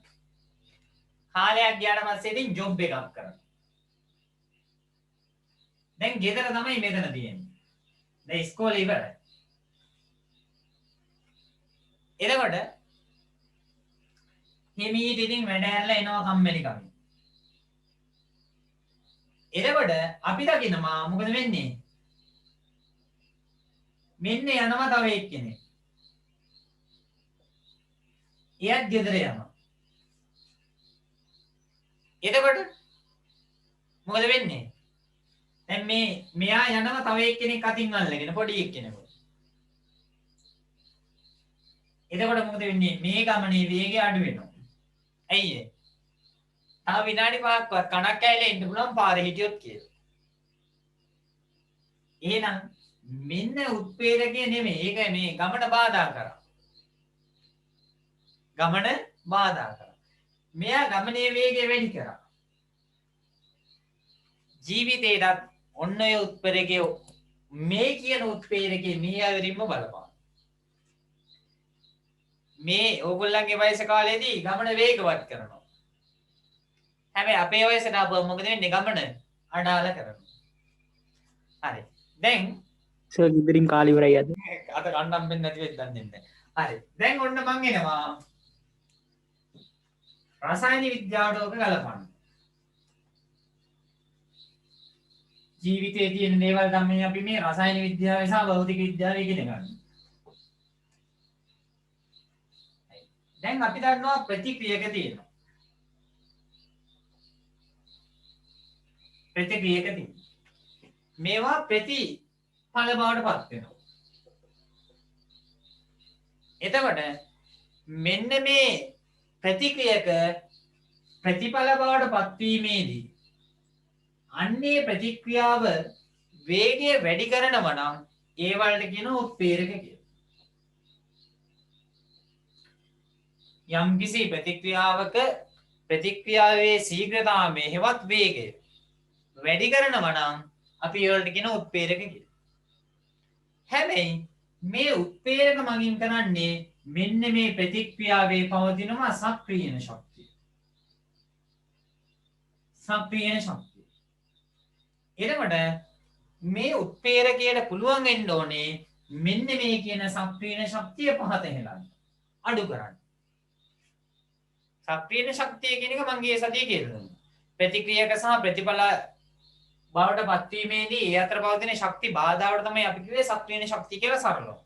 කාලයක් ගියාට පස්සේ ඉතින් ජොබ් එකක් කරනවා. දැන් ගෙදර තමයි මෙතන තියෙන්නේ. දැන් ඉස්කෝලේ ඉවරයි. එතකොට හිමීට ඉතින් වැඩ ඇරලා එනවා කම්මැලි කමින්. එතකොට අපි දකිනවා මොකද වෙන්නේ? මෙන්න යනවා තව එක්කෙනෙක්. එයත් ගෙදර යනවා. එතකොට මොකද වෙන්නේ? දැන් මෙයා යනවා තව එක්කෙනෙක් අතින් අල්ලගෙන පොඩි එක්කෙනෙකුට. එතකොට මොකද වෙන්නේ? මේ ගමනේ වේගය අඩු වෙනවා. ඇයි ඒ? තව විනාඩි 5ක්වත් කණක් ඇවිල්ලා ඉන්න පුළුවන් පාරේ හිටියොත් කියලා. එහෙනම් මෙන්න උත්පේරකය නෙමෙයි. ඒක මේ ගමන බාධා කරා. ගමන බාධා කරා. මෙයා ගමනේ වේගය වැඩි කරා. ජීවිතේටත් ඔන්න ඔය උත්පේරකය මේ කියන උත්පේරකේ මේ ආවරින්ම බලපාන. මේ ඕගොල්ලන්ගේ වයස කාලේදී ගමන වේගවත් කරනවා. හැබැයි අපේ වයසට ආපුවම මොකද වෙන්නේ? ගමන අඩාල කරනවා. හරි. දැන් සර් ගෙදරින් කාලේ ඉවරයි අද. අත කණ්ඩම් වෙන්නේ නැති වෙද්දී දන්නේ නැහැ. හරි. දැන් ඔන්න මං එනවා රසායන විද්‍යාවට ඔක ගලපන්න. ජීවිතයේ තියෙන දේවල් තමයි අපි මේ රසායන විද්‍යාවේ සහ භෞතික විද්‍යාවේ ඉගෙන ගන්න. දැන් අපි දන්නවා ප්‍රතික්‍රියක තියෙනවා. ප්‍රතික්‍රියක තියෙනවා. මේවා ප්‍රතිඵල බවට පත් වෙනවා. එතකොට මෙන්න මේ ප්‍රතික්‍රියක ප්‍රතිඵල බවට පත්වීමේදී අන්නේ ප්‍රතික්‍රියාව වේගය වැඩි කරනවා නම් ඒ වලට කියනවා උත්පේරක කියලා. යම්කිසි ප්‍රතික්‍රියාවක ප්‍රතික්‍රියාවේ ශීඝ්‍රතාවය හෙවත් වේගය වැඩි කරනවා නම් අපි ඒ වලට කියනවා උත්පේරක කියලා. හැබැයි මේ උත්පේරක මගින් කරන්නේ මෙන්න මේ ප්‍රතික්‍රියාවේ පවතිනවා සක්‍රීයන ශක්තිය. සක්‍රීයන ශක්තිය. එතකොට මේ උත්පේරකයට පුළුවන් වෙන්න ඕනේ මෙන්න මේ කියන සක්‍රීයන ශක්තිය පහත හෙලන්න. අඩු කරන්න. සක්‍රීයන ශක්තිය කියන එක මම ගිය සතියේ කියලා දුන්නා. ප්‍රතික්‍රියක සහ ප්‍රතිඵල බවට පත්වීමේදී ඒ අතර පවතින ශක්ති බාධාවට තමයි අපි කිව්වේ සක්‍රීය ශක්තිය කියලා සරලව.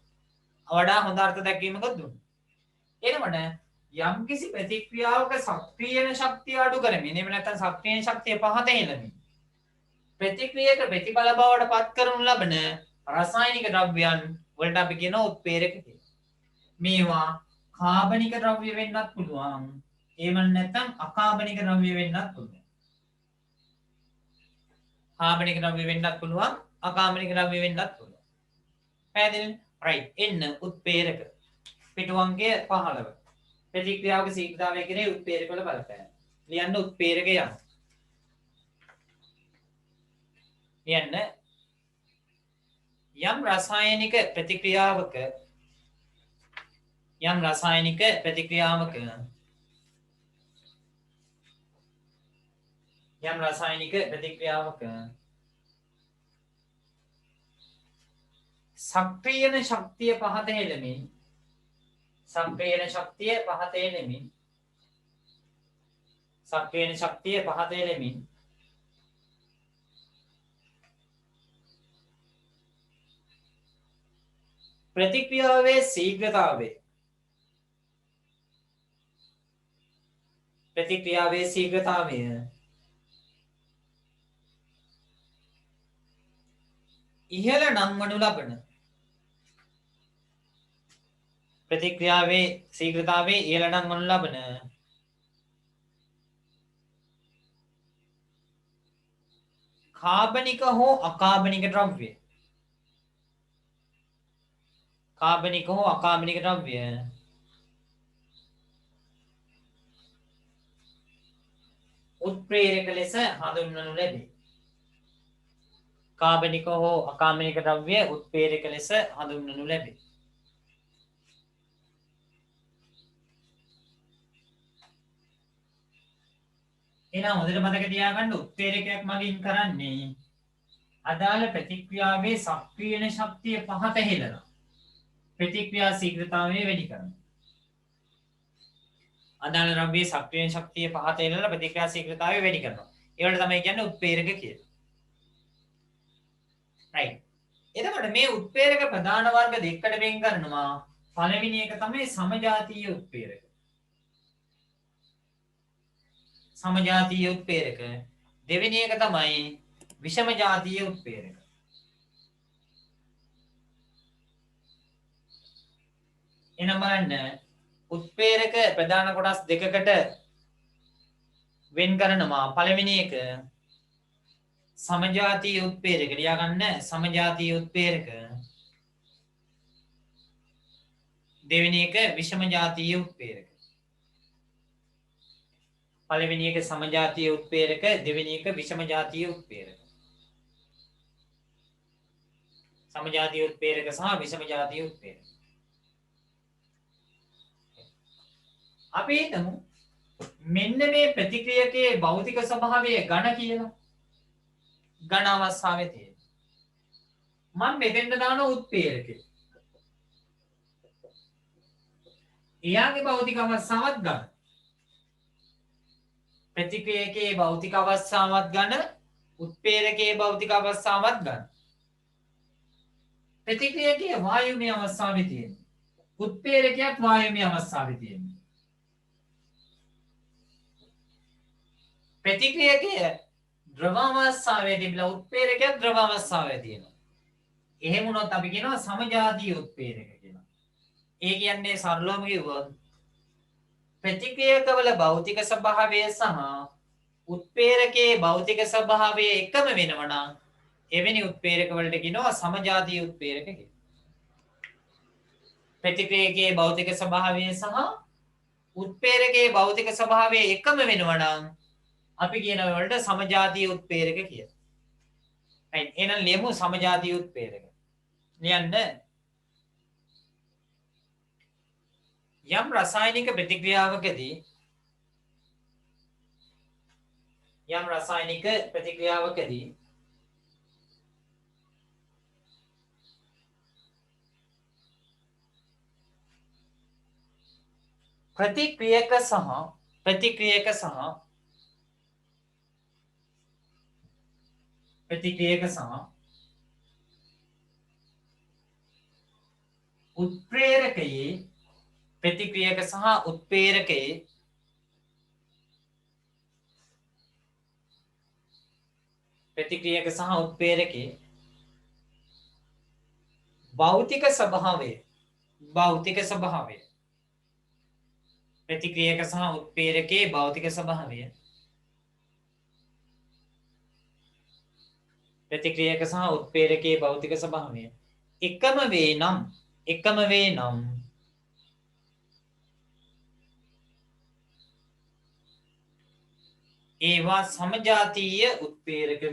වඩා හොඳ අර්ථ දැක්වීමක් දුන්නා. එනවන යම්කිසි ප්‍රතික්‍රියාවක සක්‍රීය ශක්තිය අඩු කරමින් එහෙම නැත්නම් සක්‍රීය ශක්තිය පහත හෙළමින් ප්‍රතික්‍රියක ප්‍රතිඵල බවට පත් කරනු ලබන රසායනික ද්‍රව්‍යයන් වලට අපි කියනවා උත්ප්‍රේරක කියලා. මේවා කාබනික ද්‍රව්‍ය වෙන්නත් පුළුවන්. එහෙම නැත්නම් අකාබනික ද්‍රව්‍ය වෙන්නත් පුළුවන්. කාබනික ද්‍රව්‍ය වෙන්නත් පුළුවන්, අකාබනික ද්‍රව්‍ය වෙන්නත් පුළුවන්. පැහැදිලිද? right. එන්න උත්ප්‍රේරක. පිටු අංකය 15. ප්‍රතික්‍රියාවක ශීඝ්‍රතාවය කෙරෙහි උත්ප්‍රේරක වල බලපෑම. ලියන්න උත්ප්‍රේරක යන්න. ලියන්න යම් රසායනික ප්‍රතික්‍රියාවක සක්‍රීයන ශක්තිය පහත හෙළමින් ප්‍රතික්‍රියාවේ ශීඝ්‍රතාවය ඉහළ නංවනු ලබන කාබනික හෝ අකාබනික ද්‍රව්‍ය උත්ප්‍රේරක ලෙස හඳුන්වනු ලැබේ. කාබනික හෝ අකාබනික ද්‍රව්‍ය උත්ප්‍රේරක ලෙස හඳුන්වනු ලැබේ. එහෙනම් හොඳට මතක තියාගන්න උත්ප්‍රේරකයක් මගින් කරන්නේ අදාළ ප්‍රතික්‍රියාවේ සක්‍රීය ශක්තිය පහත හෙළනවා. ප්‍රතික්‍රියා ශීඝ්‍රතාවය වැඩි කරනවා. අදාළ ද්‍රව්‍යයේ සක්‍රීය ශක්තිය පහත හෙළලා ප්‍රතික්‍රියා ශීඝ්‍රතාවය වැඩි කරනවා. ඒවට තමයි කියන්නේ උත්ප්‍රේරක කියලා. right. එතකොට මේ උත්ප්‍රේරක ප්‍රධාන වර්ග දෙකකට වෙන් කරනවා. පළවෙනි එක තමයි සමජාතීය උත්ප්‍රේරක. දෙවෙනි එක තමයි විෂම ජාතීය උත්ප්‍රේරක. එනම් බලන්න උත්ප්‍රේරක ප්‍රධාන කොටස් දෙකකට වෙන් කරනවා. පළවෙනි එක සමජාතීය උත්ප්‍රේරක. ලියා ගන්න සමජාතීය උත්ප්‍රේරක. දෙවෙනි එක විෂම ජාතීය උත්ප්‍රේරක. පළවෙනි එක සමජාතීය උත්ප්‍රේරක, දෙවෙනි එක විෂම ජාතීය උත්ප්‍රේරක. සමජාතීය උත්ප්‍රේරක සහ විෂම ජාතීය උත්ප්‍රේරක. අපි හිතමු මෙන්න මේ ප්‍රතික්‍රියකයේ භෞතික ස්වභාවය ඝන කියලා. ඝන අවස්ථාවේ තියෙන. මම මෙතෙන්ට දාන උත්ප්‍රේරකය. එයාගේ භෞතික අවස්ථාවත් ඝන. ප්‍රතික්‍රියකයේ භෞතික අවස්ථාවත් ඝන, උත්ප්‍රේරකයේ භෞතික අවස්ථාවත් ඝන. ප්‍රතික්‍රියකයේ වායුමය අවස්ථාවේ තියෙන. උත්ප්‍රේරකයක් වායුමය අවස්ථාවේ තියෙන. ප්‍රතික්‍රියකයේ ද්‍රව අවස්ථාවේ තිබිලා උත්ප්‍රේරකයක් ද්‍රව අවස්ථාවේ තියෙනවා. එහෙම වුණොත් අපි කියනවා සමජාතීය උත්ප්‍රේරක කියලා. ඒ කියන්නේ සරලවම කිව්වොත් ප්‍රතික්‍රියකවල භෞතික ස්වභාවය සහ උත්ප්‍රේරකයේ භෞතික ස්වභාවය එකම වෙනවා නම් එවැනි උත්ප්‍රේරක වලට කියනවා සමජාතීය උත්ප්‍රේරක කියලා. ප්‍රතික්‍රියකයේ භෞතික ස්වභාවය සහ උත්ප්‍රේරකයේ භෞතික ස්වභාවය එකම වෙනවා නම් අපි කියන වලට සමජාතීය උත්ප්‍රේරක කියලා. right. එහෙනම් ලියමු සමජාතීය උත්ප්‍රේරක. ලියන්න යම් රසායනික ප්‍රතික්‍රියාවකදී ප්‍රතික්‍රියක ප්‍රතික්‍රියක සහ උත්ප්‍රේරකයේ ප්‍රතික්‍රියක සහ උත්ප්‍රේරකයේ ප්‍රතික්‍රියක සහ උත්ප්‍රේරකයේ භෞතික ස්වභාවය ප්‍රතික්‍රියක සහ උත්ප්‍රේරකයේ භෞතික ස්වභාවය ප්‍රතික්‍රියක සහ උත්ප්‍රේරකයේ භෞතික ස්වභාවය එකම වේ නම් ඒවා සමජාතීය උත්ප්‍රේරක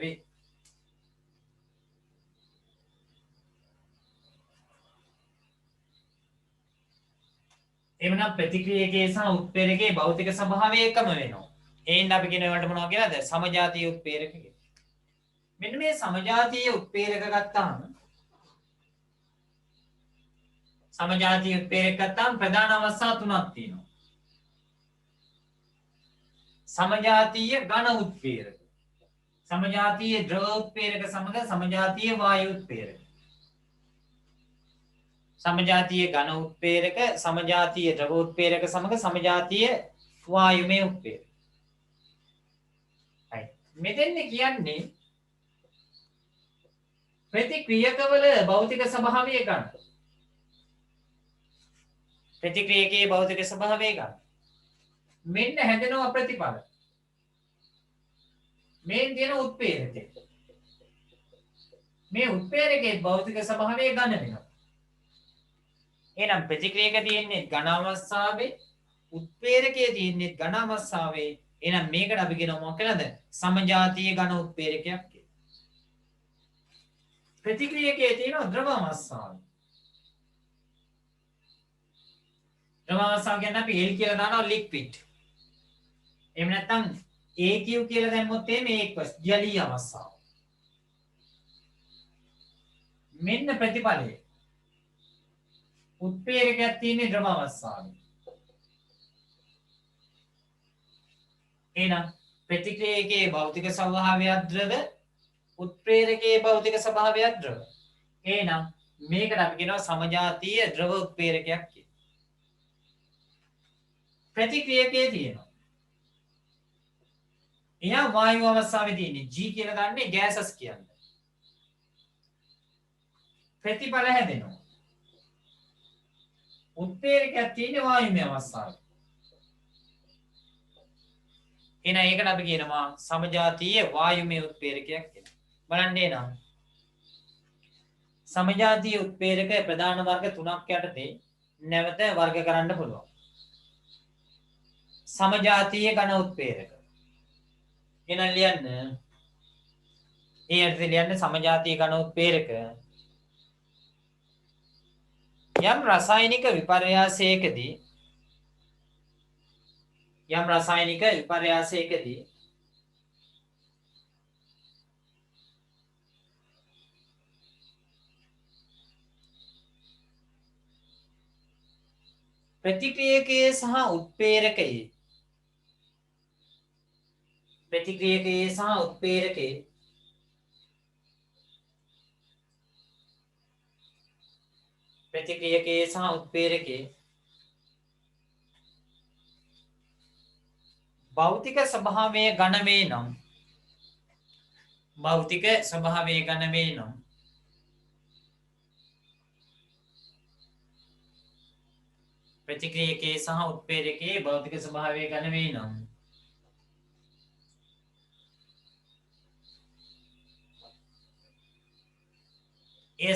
වේ. එවනම් ප්‍රතික්‍රියකයේ සහ උත්ප්‍රේරකයේ භෞතික ස්වභාවය එකම වෙනවා. එයින් අපි කියන ඒවාට මොනවා කියලාද? සමජාතීය උත්ප්‍රේරක කියලා. මෙන්න මේ සමජාතීය උත්ප්‍රේරක ගත්තාම ප්‍රධාන අවස්ථා තුනක් තියෙනවා. සමජාතීය ඝන උත්ප්‍රේරක, සමජාතීය ද්‍රව උත්ප්‍රේරක සමග සමජාතීය වායු උත්ප්‍රේරක. සමජාතීය ඝන උත්ප්‍රේරක, සමජාතීය ද්‍රව උත්ප්‍රේරක සමග සමජාතීය වායුමය උත්ප්‍රේරක. right. මෙතෙන් කියන්නේ ප්‍රතික්‍රියකවල භෞතික ස්වභාවය ගන්න. ප්‍රතික්‍රියකයේ භෞතික ස්වභාවය ගන්න. මෙන්න හැදෙනවා ප්‍රතිඵල. මේ තියෙන උත්ප්‍රේරකය. මේ උත්ප්‍රේරකයේ භෞතික ස්වභාවය ගන්න වෙනවා. එහෙනම් ප්‍රතික්‍රියක තියෙන්නේ ඝන අවස්ථාවේ, උත්ප්‍රේරකයේ තියෙන්නේ ඝන අවස්ථාවේ. එහෙනම් මේකට අපි කියනවා මොකක්ද? සමජාතීය ඝන උත්ප්‍රේරකයක් කියලා. ප්‍රතික්‍රියකයේ තියෙන ද්‍රව අවස්ථාවේ. ද්‍රව අවස්ථාව කියන්නේ අපි L කියලා දානවා ලික්විඩ්. එහෙම නැත්නම් AQ කියලා දැම්මොත් මේක ජලීය අවස්ථාව. මෙන්න ප්‍රතිඵලය. උත්ප්‍රේරකයක් තියෙන්නේ ද්‍රව අවස්ථාවේ. එහෙනම් ප්‍රතික්‍රියකයේ භෞතික ස්වභාවයක් ද්‍රව, උත්ප්‍රේරකයේ භෞතික ස්වභාවයක් ද්‍රව. එහෙනම් මේකට අපි කියනවා සමජාතීය ද්‍රව උත්ප්‍රේරකයක් කියලා. ප්‍රතික්‍රියකයේ තියෙනවා. එයා වායු අවස්ථාවේ තියෙන්නේ G කියලා ගන්නේ ගෑසස් කියන්නේ. ප්‍රතිඵල හැදෙනවා. උත්ප්‍රේරකයක් තියෙන්නේ වායුමය අවස්ථාවේ. එහෙනම් ඒකට අපි කියනවා සමජාතීය වායුමය උත්ප්‍රේරකයක් කියලා. බලන්න එනම් සමජාතීය උත්ප්‍රේරක ප්‍රධාන වර්ග තුනක් යටතේ නැවත වර්ග කරන්න පුළුවන්. සමජාතීය ඝන උත්ප්‍රේරක. එහෙනම් ලියන්න. ඒ අර්ථය ලියන්න සමජාතීය ඝන උත්ප්‍රේරක යම් රසායනික විපර්යාසයකදී ප්‍රතික්‍රියකයේ සහ උත්ප්‍රේරකයේ භෞතික ස්වභාවය ඝන වේ නම් ප්‍රතික්‍රියකයේ සහ උත්ප්‍රේරකයේ භෞතික ස්වභාවය ඝන වේ නම් ඒ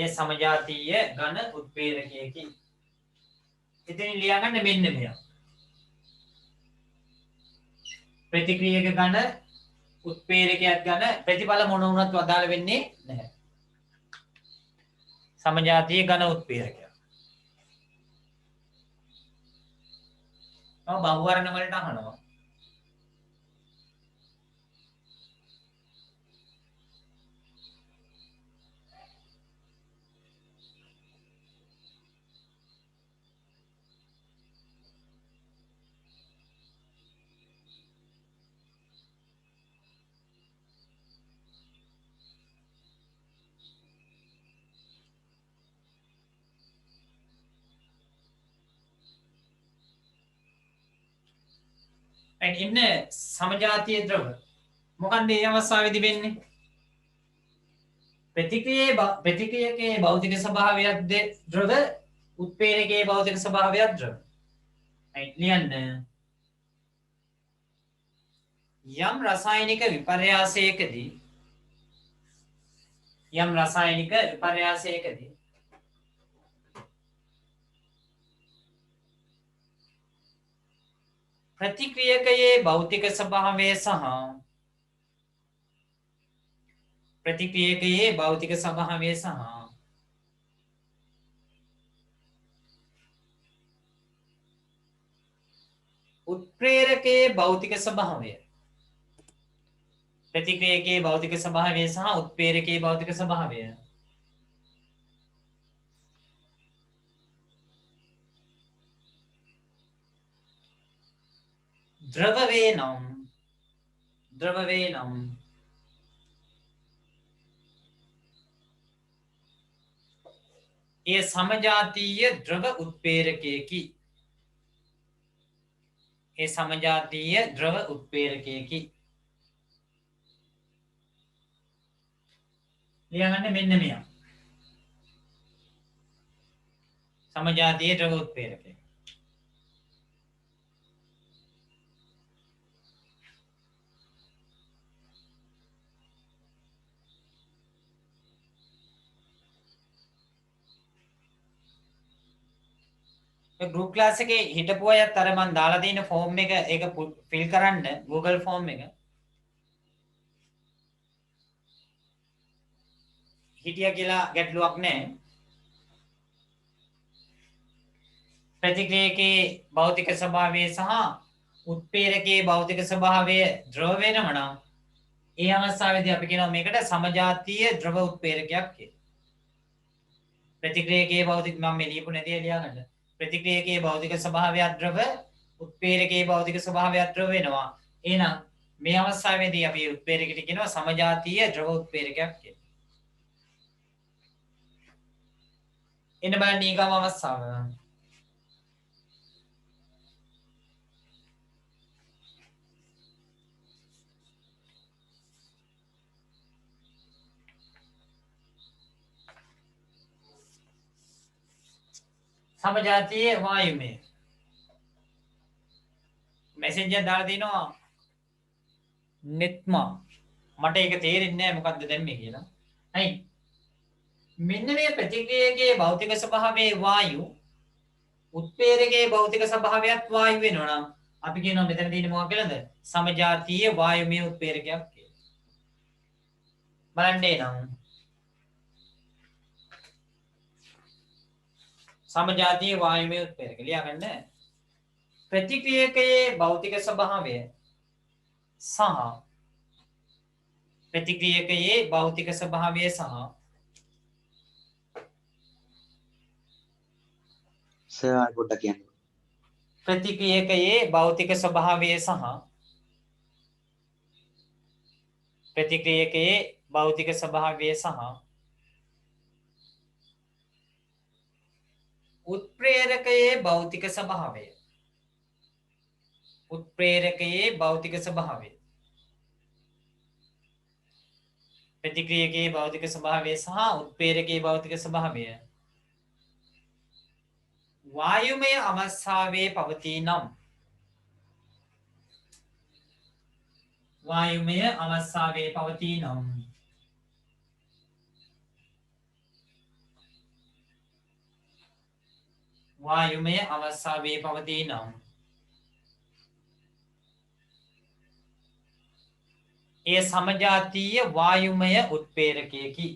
සමජාතීය ඝන උත්ප්‍රේරකයකි. ඉතින් ලියාගන්න මෙන්න මෙයා. ප්‍රතික්‍රියක ඝන, උත්ප්‍රේරකයක් ඝන, ප්‍රතිඵල මොන වුණත් අදාළ වෙන්නේ නැහැ. සමජාතීය ඝන උත්ප්‍රේරකයක්. බහුවර්ණ වලට අහනවා. ඉන්න සමජාතිය ද්‍රව මොකක්ද ඒ අවස්ථාවේදී වෙන්නේ? ප්‍රතික්‍රියකයේ භෞතික ස්වභාවයක්ද ද්‍රව, උත්පේරකයේ භෞතික ස්වභාවයක් ද්‍රව. ලියන්න. යම් රසායනික විපර්යාසයකදී ප්‍රතික්‍රියකයේ භෞතික ස්වභාවය සහ උත්ප්‍රේරකයේ භෞතික ස්වභාවය ප්‍රතික්‍රියකයේ භෞතික ස්වභාවය සහ උත්ප්‍රේරකයේ භෞතික ස්වභාවය ද්‍රව වේ නම් ඒ සමජාතීය ද්‍රව උත්ප්‍රේරකයකි. ලියගන්න මෙන්න මෙයා. සමජාතීය ද්‍රව උත්ප්‍රේරකය. ගෲප් ක්ලාස් එකේ හිටපු අයත් අර මම දාලා තියෙන ෆෝම් එක ඒක ෆිල් කරන්න Google ෆෝම් එක. හිටියා කියලා ගැටලුවක් නැහැ. ප්‍රතික්‍රියකයේ භෞතික ස්වභාවය සහ උත්ප්‍රේරකයේ භෞතික ස්වභාවය ද්‍රව වෙනම නම් ඒ අවස්ථාවේදී අපි කියනවා මේකට සමජාතීය ද්‍රව උත්ප්‍රේරකයක් කියලා. ප්‍රතික්‍රියකයේ භෞතික මම මේ ලියපු නැති ලියා ගන්න. ප්‍රතික්‍රියකයේ භෞතික ස්වභාවය ද්‍රව, උත්ප්‍රේරකයේ භෞතික ස්වභාවය ද්‍රව වෙනවා. එහෙනම් මේ අවස්ථාවේදී අපි උත්ප්‍රේරකයට කියනවා සමජාතීය ද්‍රව උත්ප්‍රේරකයක් කියලා. එන්න බලන්න ඊගාව අවස්ථාව. සමජාතීය වායුමය. මෙසේජ් එක දාලා දිනවා නෙත්මා. මට ඒක තේරෙන්නේ නැහැ මොකද්ද දැම්මේ කියලා. හරි. මෙන්න මේ ප්‍රතික්‍රියකයේ භෞතික ස්වභාවයේ වායු, උත්ප්‍රේරකයේ භෞතික ස්වභාවයත් වායු වෙනවා නම් අපි කියනවා මෙතන තියෙන්නේ මොකක්ද කියලාද? සමජාතීය වායුමය උත්ප්‍රේරකයක් කියලා. බලන්න එනම් සමජාතීය වායුමය උත්ප්‍රේරක ලියාගන්න. ප්‍රතික්‍රියකයේ භෞතික ස්වභාවය සහ ප්‍රතික්‍රියකයේ භෞතික ස්වභාවය සහ සර් පොඩ්ඩක් කියන්න. ප්‍රතික්‍රියකයේ භෞතික ස්වභාවය සහ ප්‍රතික්‍රියකයේ භෞතික ස්වභාවය සහ උත්ප්‍රේරකයේ භෞතික ස්වභාවය. උත්ප්‍රේරකයේ භෞතික ස්වභාවය. ප්‍රතික්‍රියකයේ භෞතික ස්වභාවය සහ උත්ප්‍රේරකයේ භෞතික ස්වභාවය වායුමය අවස්ථාවේ පවතී නම් වායුමය අවස්ථාවේ පවතී නම් වායුමය අවස්ථාවේ පවතී නම් ඒ සමජාතීය වායුමය උත්ප්‍රේරකයකි.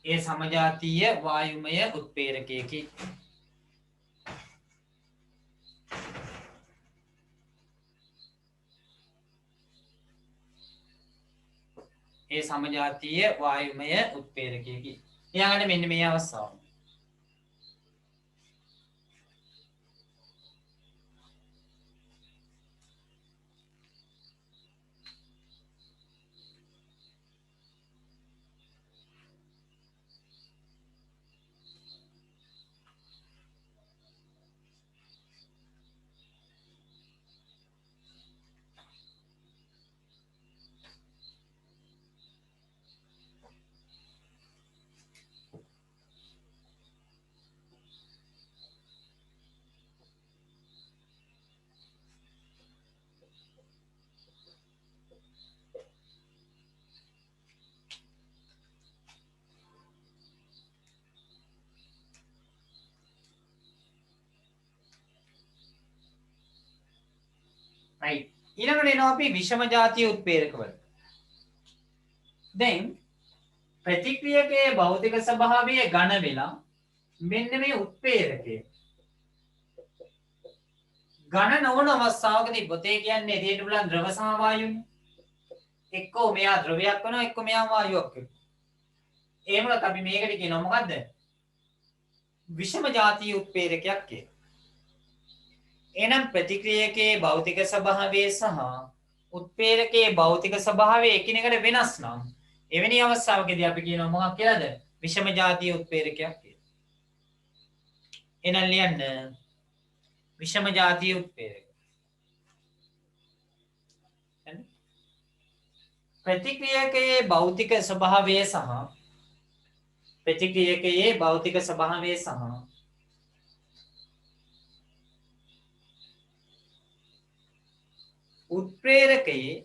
ඒ සමජාතීය වායුමය උත්ප්‍රේරකයකි. ඒ සමජාතීය වායුමය උත්ප්‍රේරකයකි. ඊළඟට මෙන්න මේ අවස්ථාව. right ඊළඟට එනවා අපි විෂම ජාතිය උත්ප්‍රේරකවල. දැන් ප්‍රතික්‍රියකයේ භෞතික ස්වභාවය ඝන වෙලා මෙන්න මේ උත්ප්‍රේරකය ඝන නොවන අවස්ථාවකදී පොතේ කියන්නේ එදිට බලන් ද්‍රව සහ වායුනේ. එක්කෝ මෙයා ද්‍රවයක් වෙනවා එක්කෝ මෙයා වායුවක් වෙනවා. එහෙමවත් අපි මේකට කියනවා මොකද්ද? විෂම ජාතිය උත්ප්‍රේරකයක් කියලා. එහෙනම් ප්‍රතික්‍රියකයේ භෞතික ස්වභාවය සහ උත්ප්‍රේරකයේ භෞතික ස්වභාවය එකිනෙකට වෙනස් නම් එවැනි අවස්ථාවකදී අපි කියනවා මොකක් කියලාද? විෂම ජාතිය උත්ප්‍රේරකයක් කියලා. එහෙනම් ලියන්න විෂම ජාතිය උත්ප්‍රේරක. ප්‍රතික්‍රියකයේ භෞතික ස්වභාවය සහ ප්‍රතික්‍රියකයේ භෞතික ස්වභාවය සහ උත්ප්‍රේරකයේ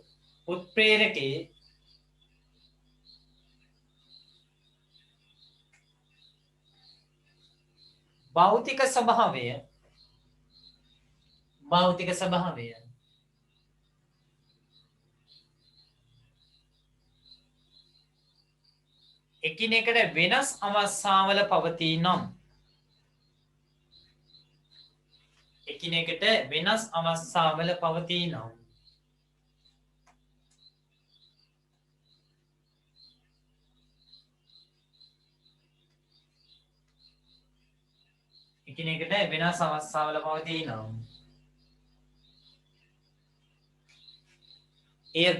භෞතික ස්වභාවය එකිනෙකට වෙනස් අවස්ථාවල පවතී නම් එය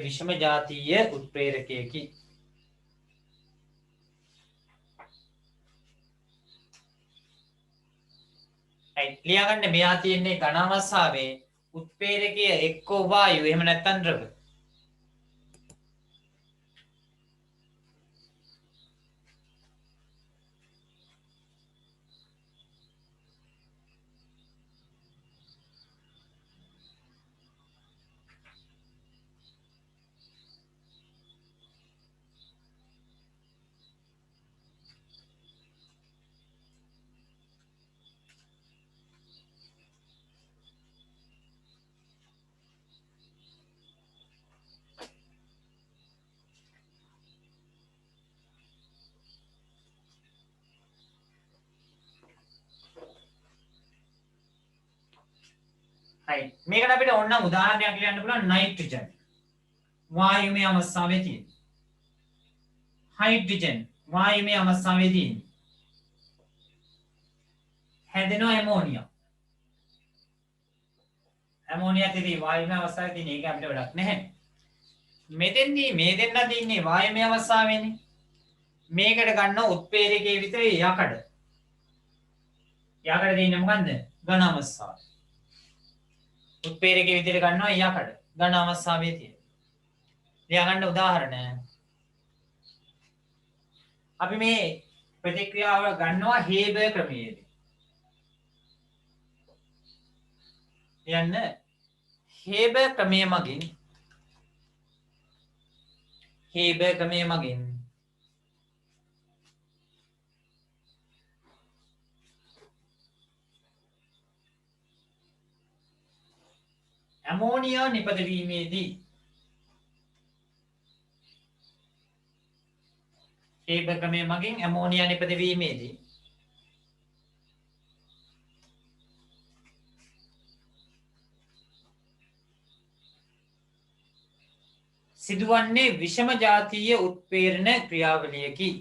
විෂම ජාතීය උත්ප්‍රේරකයකි. ලියාගන්න මෙයා තියෙන්නේ ඝන අවස්ථාවේ උත්ප්‍රේරකය එක්කෝ වායු එහෙම නැත්නම් ද්‍රව. right මේකට අපිට ඕනනම් උදාහරණයක් ලියන්න පුළුවන් නයිට්‍රජන් වායුමය අවස්ථාවේ තියෙන හයිඩ්‍රජන් වායුමය අවස්ථාවේ තියෙන හැදෙනවා ඇමෝනියා තේරි වායුමය අවස්ථාවේ තියෙන එක අපිට වැඩක් නැහැ. මෙතෙන්දී මේ දෙන්න තින්නේ වායුමය අවස්ථාවේනේ. මේකට ගන්න උත්ප්‍රේරකයේ විතරේ යකඩ තියෙන්නේ මොකන්ද? ඝන අවස්ථාව. උත්ප්‍රේරකයේ විදිහට ගන්නවා යකඩ ඝන අවස්ථාවේ තියෙන. ලියා ගන්න උදාහරණ. අපි මේ ප්‍රතික්‍රියාව ගන්නවා හේබර් ක්‍රමයේදී. යන්න හේබර් ක්‍රමය මගින් ඇමෝනියා නිපදවීමේදී සිදුවන්නේ විෂම ජාතීය උත්ප්‍රේරණ ක්‍රියාවලියකි.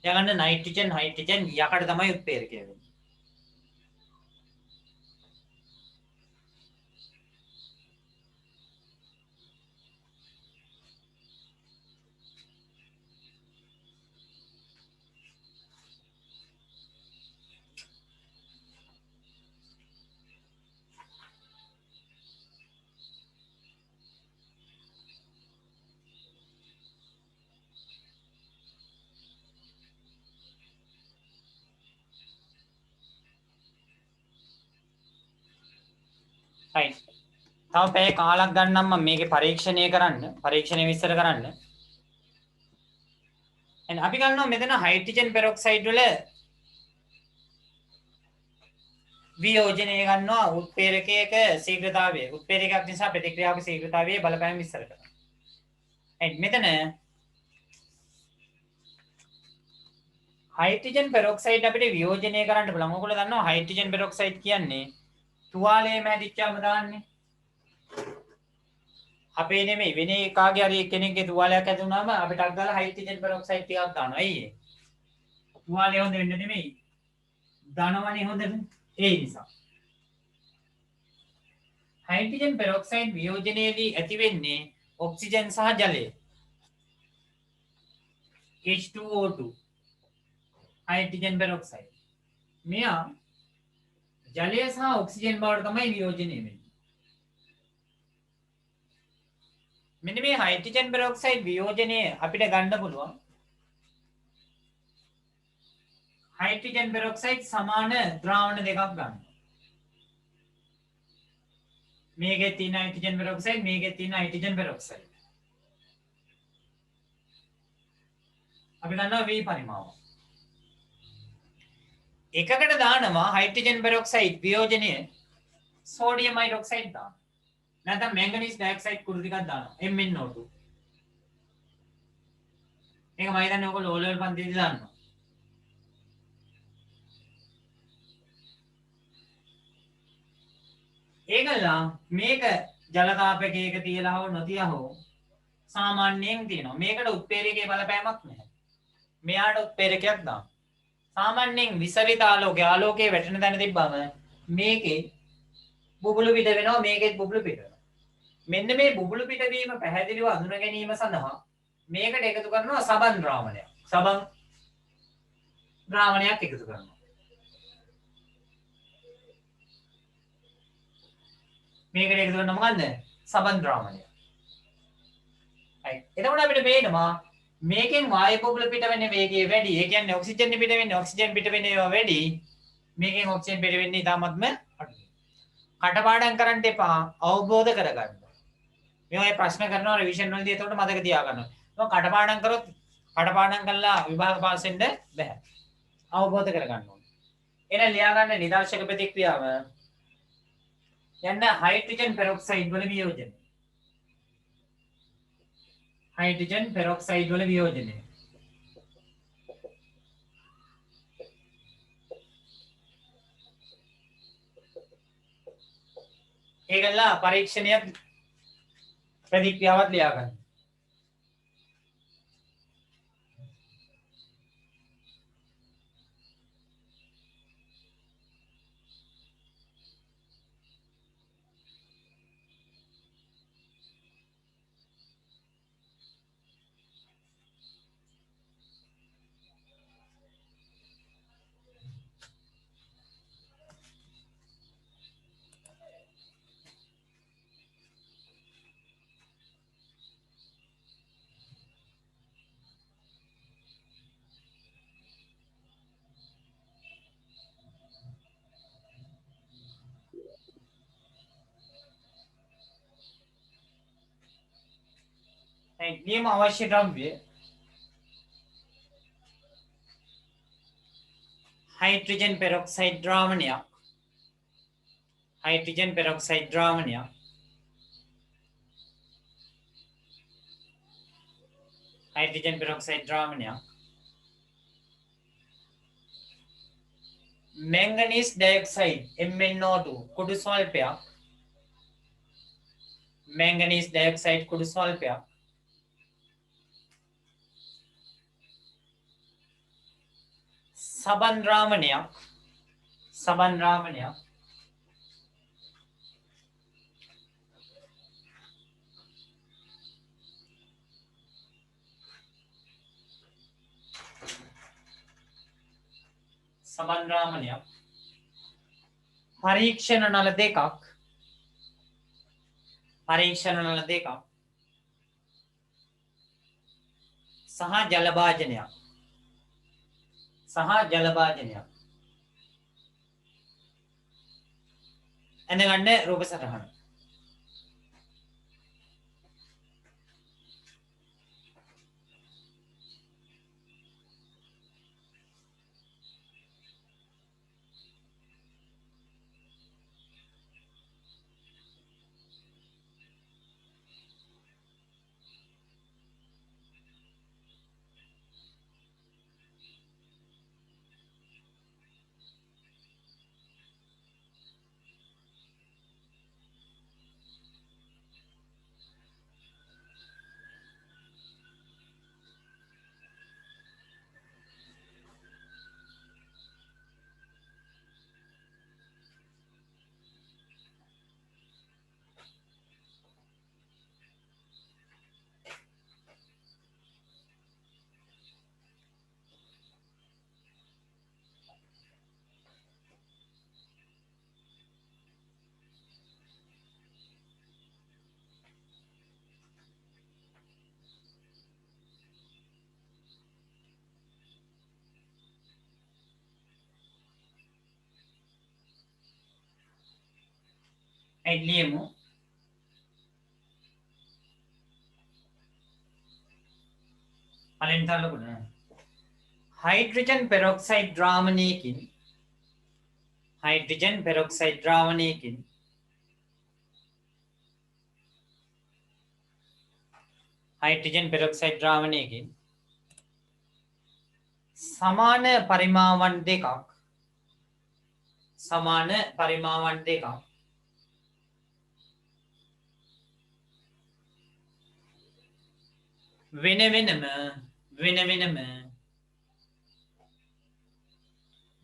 යගන්න නයිට්‍රජන් හයිඩ්‍රජන් යකඩ තමයි උත්ප්‍රේරකය වෙන්නේ. right තව පැය කාලක් ගන්නම් මම මේකේ පරීක්ෂණය විස්තර කරන්න and අපි ගන්නවා මෙතන හයිඩ්‍රජන් පෙරොක්සයිඩ් වල වියෝජනය ගන්නවා උත්ප්‍රේරකයක ශීඝ්‍රතාවය උත්ප්‍රේරකයක් නිසා ප්‍රතික්‍රියාවක ශීඝ්‍රතාවයේ බලපෑම විස්තර කරනවා right මෙතන හයිඩ්‍රජන් පෙරොක්සයිඩ් අපිට වියෝජනය කරන්න පුළුවන්. ඔයගොල්ලෝ දන්නවා හයිඩ්‍රජන් පෙරොක්සයිඩ් කියන්නේ තුවාලයේ මැදිච්චාම දාන්නේ. අපේ නෙමෙයි වෙන කාගේ හරි කෙනෙක්ගේ තුවාලයක් ඇති වුණාම අපිට අක් ගාලා හයිඩ්‍රජන් පෙරොක්සයිඩ් ටිකක් දානවා. ඇයි ඒ? තුවාලය හොඳ වෙන්න නෙමෙයි. ධනවනේ හොඳට. ඒ නිසා. හයිඩ්‍රජන් පෙරොක්සයිඩ් වියෝජනයේදී ඇති වෙන්නේ ඔක්සිජන් සහ ජලය. H2O2 hydrogen peroxide. මෙයා ජලය සහ ඔක්සිජන් බවට තමයි වියෝජනය වෙන්නේ. මෙන්න මේ හයිඩ්‍රජන් පෙරොක්සයිඩ් වියෝජනය අපිට ගන්න පුළුවන්. හයිඩ්‍රජන් පෙරොක්සයිඩ් සමාන ද්‍රාවණ දෙකක් ගන්න. මේකේ තියෙන හයිඩ්‍රජන් පෙරොක්සයිඩ් මේකේ තියෙන හයිඩ්‍රජන් පෙරොක්සයිඩ්. අපි ගන්නවා V පරිමාව. එකකට දානවා හයිඩ්‍රජන් පෙරොක්සයිඩ් වියෝජනය සෝඩියම් හයිඩ්‍රොක්සයිඩ් දානවා. නැත්නම් මැංගනීස් ඩයොක්සයිඩ් කුඩු ටිකක් දානවා MnO2. මේක මම හිතන්නේ ඔයගොල්ලෝ O level පන්තියේදී දානවා. ඒකලා මේක ජල තාපකයක තියලා හෝ නොතිය හෝ සාමාන්‍යයෙන් තියෙනවා. මේකට උත්ප්‍රේරකයේ බලපෑමක් නැහැ. මෙයාට උත්ප්‍රේරකයක් දාන්න. සාමාන්‍යයෙන් විසරිත ආලෝකයේ වැටෙන තැන තිබ්බම මේකේ බුබුලු පිට වෙනවා මේකෙත් බුබුලු පිට වෙනවා. මෙන්න මේ බුබුලු පිටවීම පැහැදිලිව අඳුන ගැනීම සඳහා මේකට එකතු කරනවා සබන් ද්‍රාවණයක්. සබන් ද්‍රාවණයක් එකතු කරනවා. මේකට එකතු කරන මොකද්ද? සබන් ද්‍රාවණය. right. එතකොට අපිට පේනවා මේකෙන් වායු බුබුලු පිට වෙන වේගය වැඩි. ඒ කියන්නේ ඔක්සිජන් පිට වෙන්නේ ඔක්සිජන් පිට වෙන ඒවා වැඩි. මේකෙන් ඔක්සිජන් පිට වෙන්නේ තාමත්ම අඩුයි. කටපාඩම් කරන්න එපා අවබෝධ කරගන්න. මේ ඔය ප්‍රශ්න කරනවා රිවිෂන් වලදී එතකොට මතක තියාගන්න. ඒක කටපාඩම් කරොත් කටපාඩම් කළා විභාග පාස් වෙන්න බෑ. අවබෝධ කරගන්න ඕනේ. එහෙනම් ලියා ගන්න නිදර්ශක ප්‍රතික්‍රියාව. යන්න හයිඩ්‍රජන් පෙරොක්සයිඩ් වල වියෝජනය. හයිඩ්‍රජන් පෙරොක්සයිඩ් වල වියෝජනය. ඒකලා පරීක්ෂණයක් ප්‍රතික්‍රියාවක් ලියා ගන්න. නියම අවශ්‍ය ද්‍රව්‍ය හයිඩ්‍රජන් පෙරොක්සයිඩ් ද්‍රාවණයක්. හයිඩ්‍රජන් පෙරොක්සයිඩ් ද්‍රාවණයක්. හයිඩ්‍රජන් පෙරොක්සයිඩ් ද්‍රාවණයක්. මැංගනීස් ඩයොක්සයිඩ් MnO2 කුඩු ස්වල්පයක්. මැංගනීස් ඩයොක්සයිඩ් කුඩු ස්වල්පයක්. සබන් ද්‍රාවණයක්. සබන් ද්‍රාවණයක්. සබන් ද්‍රාවණයක්. පරීක්ෂණ නල දෙකක්. පරීක්ෂණ නල දෙකක්. සහ ජල භාජනයක්. සහ ජල භාජනයක්. ඇඳගන්න රූප සටහන. ලියමු. පළවෙනි තලකුණ හයිඩ්‍රජන් පෙරොක්සයිඩ් ද්‍රාවණයකින් හයිඩ්‍රජන් පෙරොක්සයිඩ් ද්‍රාවණයකින් හයිඩ්‍රජන් පෙරොක්සයිඩ් ද්‍රාවණයකින් සමාන පරිමාවන් දෙකක්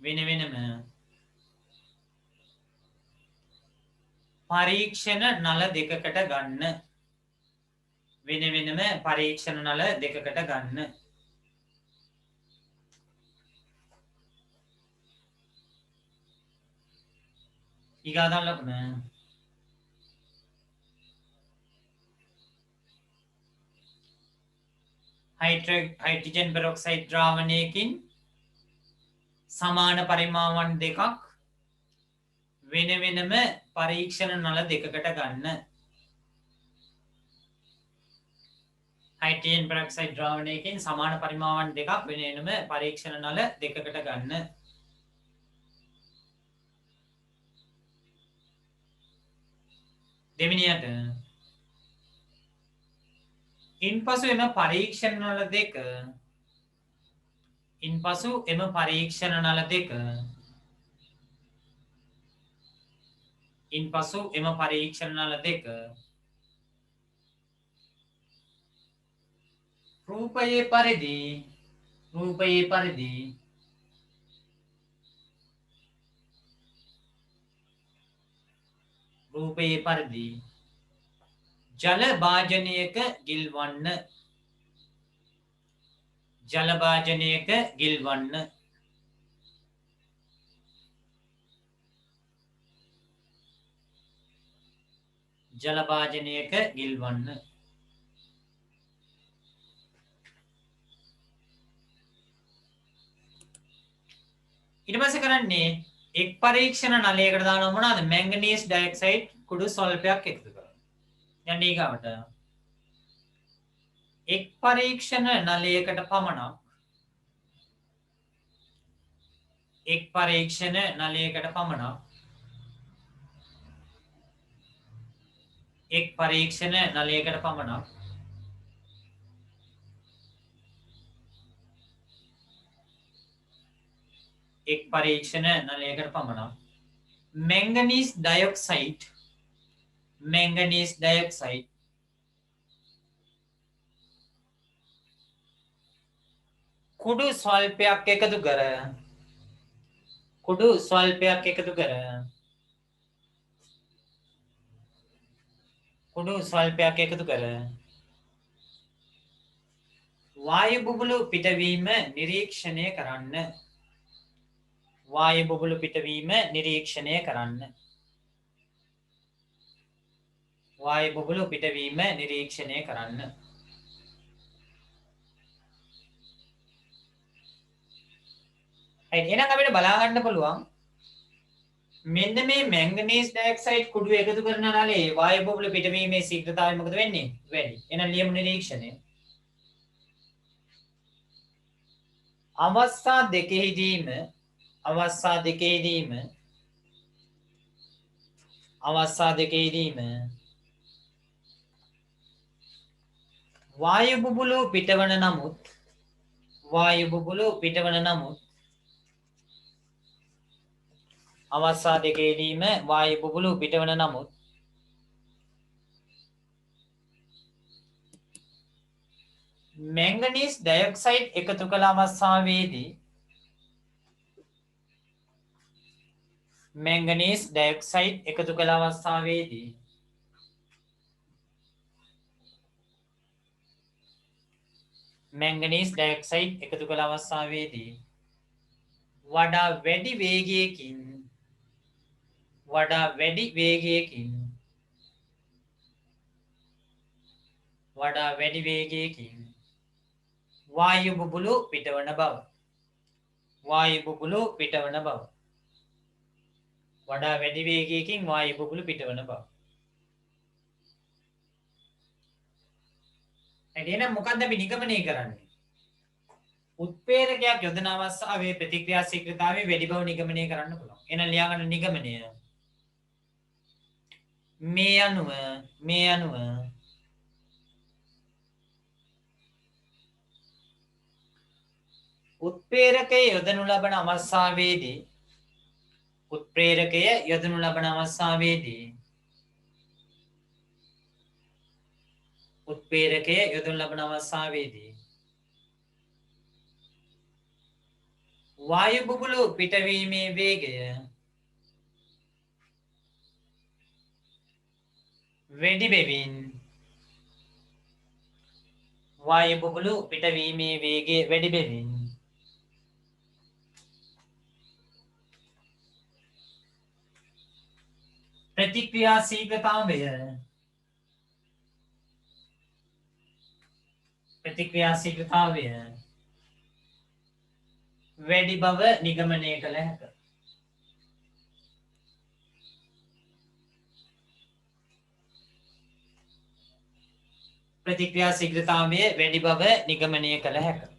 වෙන වෙනම පරීක්ෂණ නල දෙකකට ගන්න. වෙන වෙනම පරීක්ෂණ නල දෙකකට ගන්න. ඊගාදන් ලකුණ හයිඩ්‍රජන් පෙරොක්සයිඩ් ද්‍රාවණයකින් සමාන පරිමාවන් දෙකක් වෙන වෙනම පරීක්ෂණ නල දෙකකට ගන්න. හයිඩ්‍රජන් පෙරොක්සයිඩ් ද්‍රාවණයකින් සමාන පරිමාවන් දෙකක් වෙන වෙනම පරීක්ෂණ නල දෙකකට ගන්න. දෙවෙනියට ඉන්පසු එම පරීක්ෂණ නල දෙක රූපයේ පරිදි ජල භාජනයක ගිල්වන්න. ජල භාජනයක ගිල්වන්න. ජල භාජනයක ගිල්වන්න. ඊට පස්සේ කරන්නේ එක් පරීක්ෂණ නලයකට දානවා මොනවාද? මැංගනීස් ඩයොක්සයිඩ් කුඩු ස්වල්පයක් එකතු කරනවා. දැන් ඊගාවට එක් පරීක්ෂණ නලයකට පමණක් මැංගනීස් ඩයොක්සයිඩ් කුඩු ස්වල්පයක් එකතු කර වායු බුබුලු පිටවීම නිරීක්ෂණය කරන්න. එහෙනම් අපිට බලා ගන්න පුළුවන් මෙන්න මේ මැංගනීස් ඩයොක්සයිඩ් කුඩු එකතු කරන නලේ වායු බබළු පිටවීමේ ශීඝ්‍රතාවය මොකද වෙන්නේ? වැඩි. එහෙනම් ලියමු නිරීක්ෂණය. අවස්ථා දෙකෙහිදීම වායු බබළු පිටවන නමුත් අවස්ථා දෙකේදීම වායු බබළු පිටවන නමුත් මැංගනීස් ඩයොක්සයිඩ් එකතු කළ අවස්ථාවේදී වඩා වැඩි වේගයකින් වායු බබළු පිටවන බව. වඩා වැඩි වේගයකින් වායු බබළු පිටවන බව. එහෙනම් මොකක්ද අපි නිගමනය කරන්නේ? උත්ප්‍රේරකයක් යොදන අවස්ථාවේ ප්‍රතික්‍රියා ශීඝ්‍රතාවය වැඩි බව නිගමනය කරන්න පුළුවන්. එහෙනම් ලියාගන්න නිගමනය. මේ අනුව උත්ප්‍රේරකය යොදනු ලබන අවස්ථාවේදී වායු බබළු පිටවීමේ වේගය වැඩි බැවින් ප්‍රතික්‍රියා ශීඝ්‍රතාවය වැඩි බව නිගමනය කළ හැක. ප්‍රතික්‍රියා ශීඝ්‍රතාවය වැඩි බව නිගමනය කළ හැක.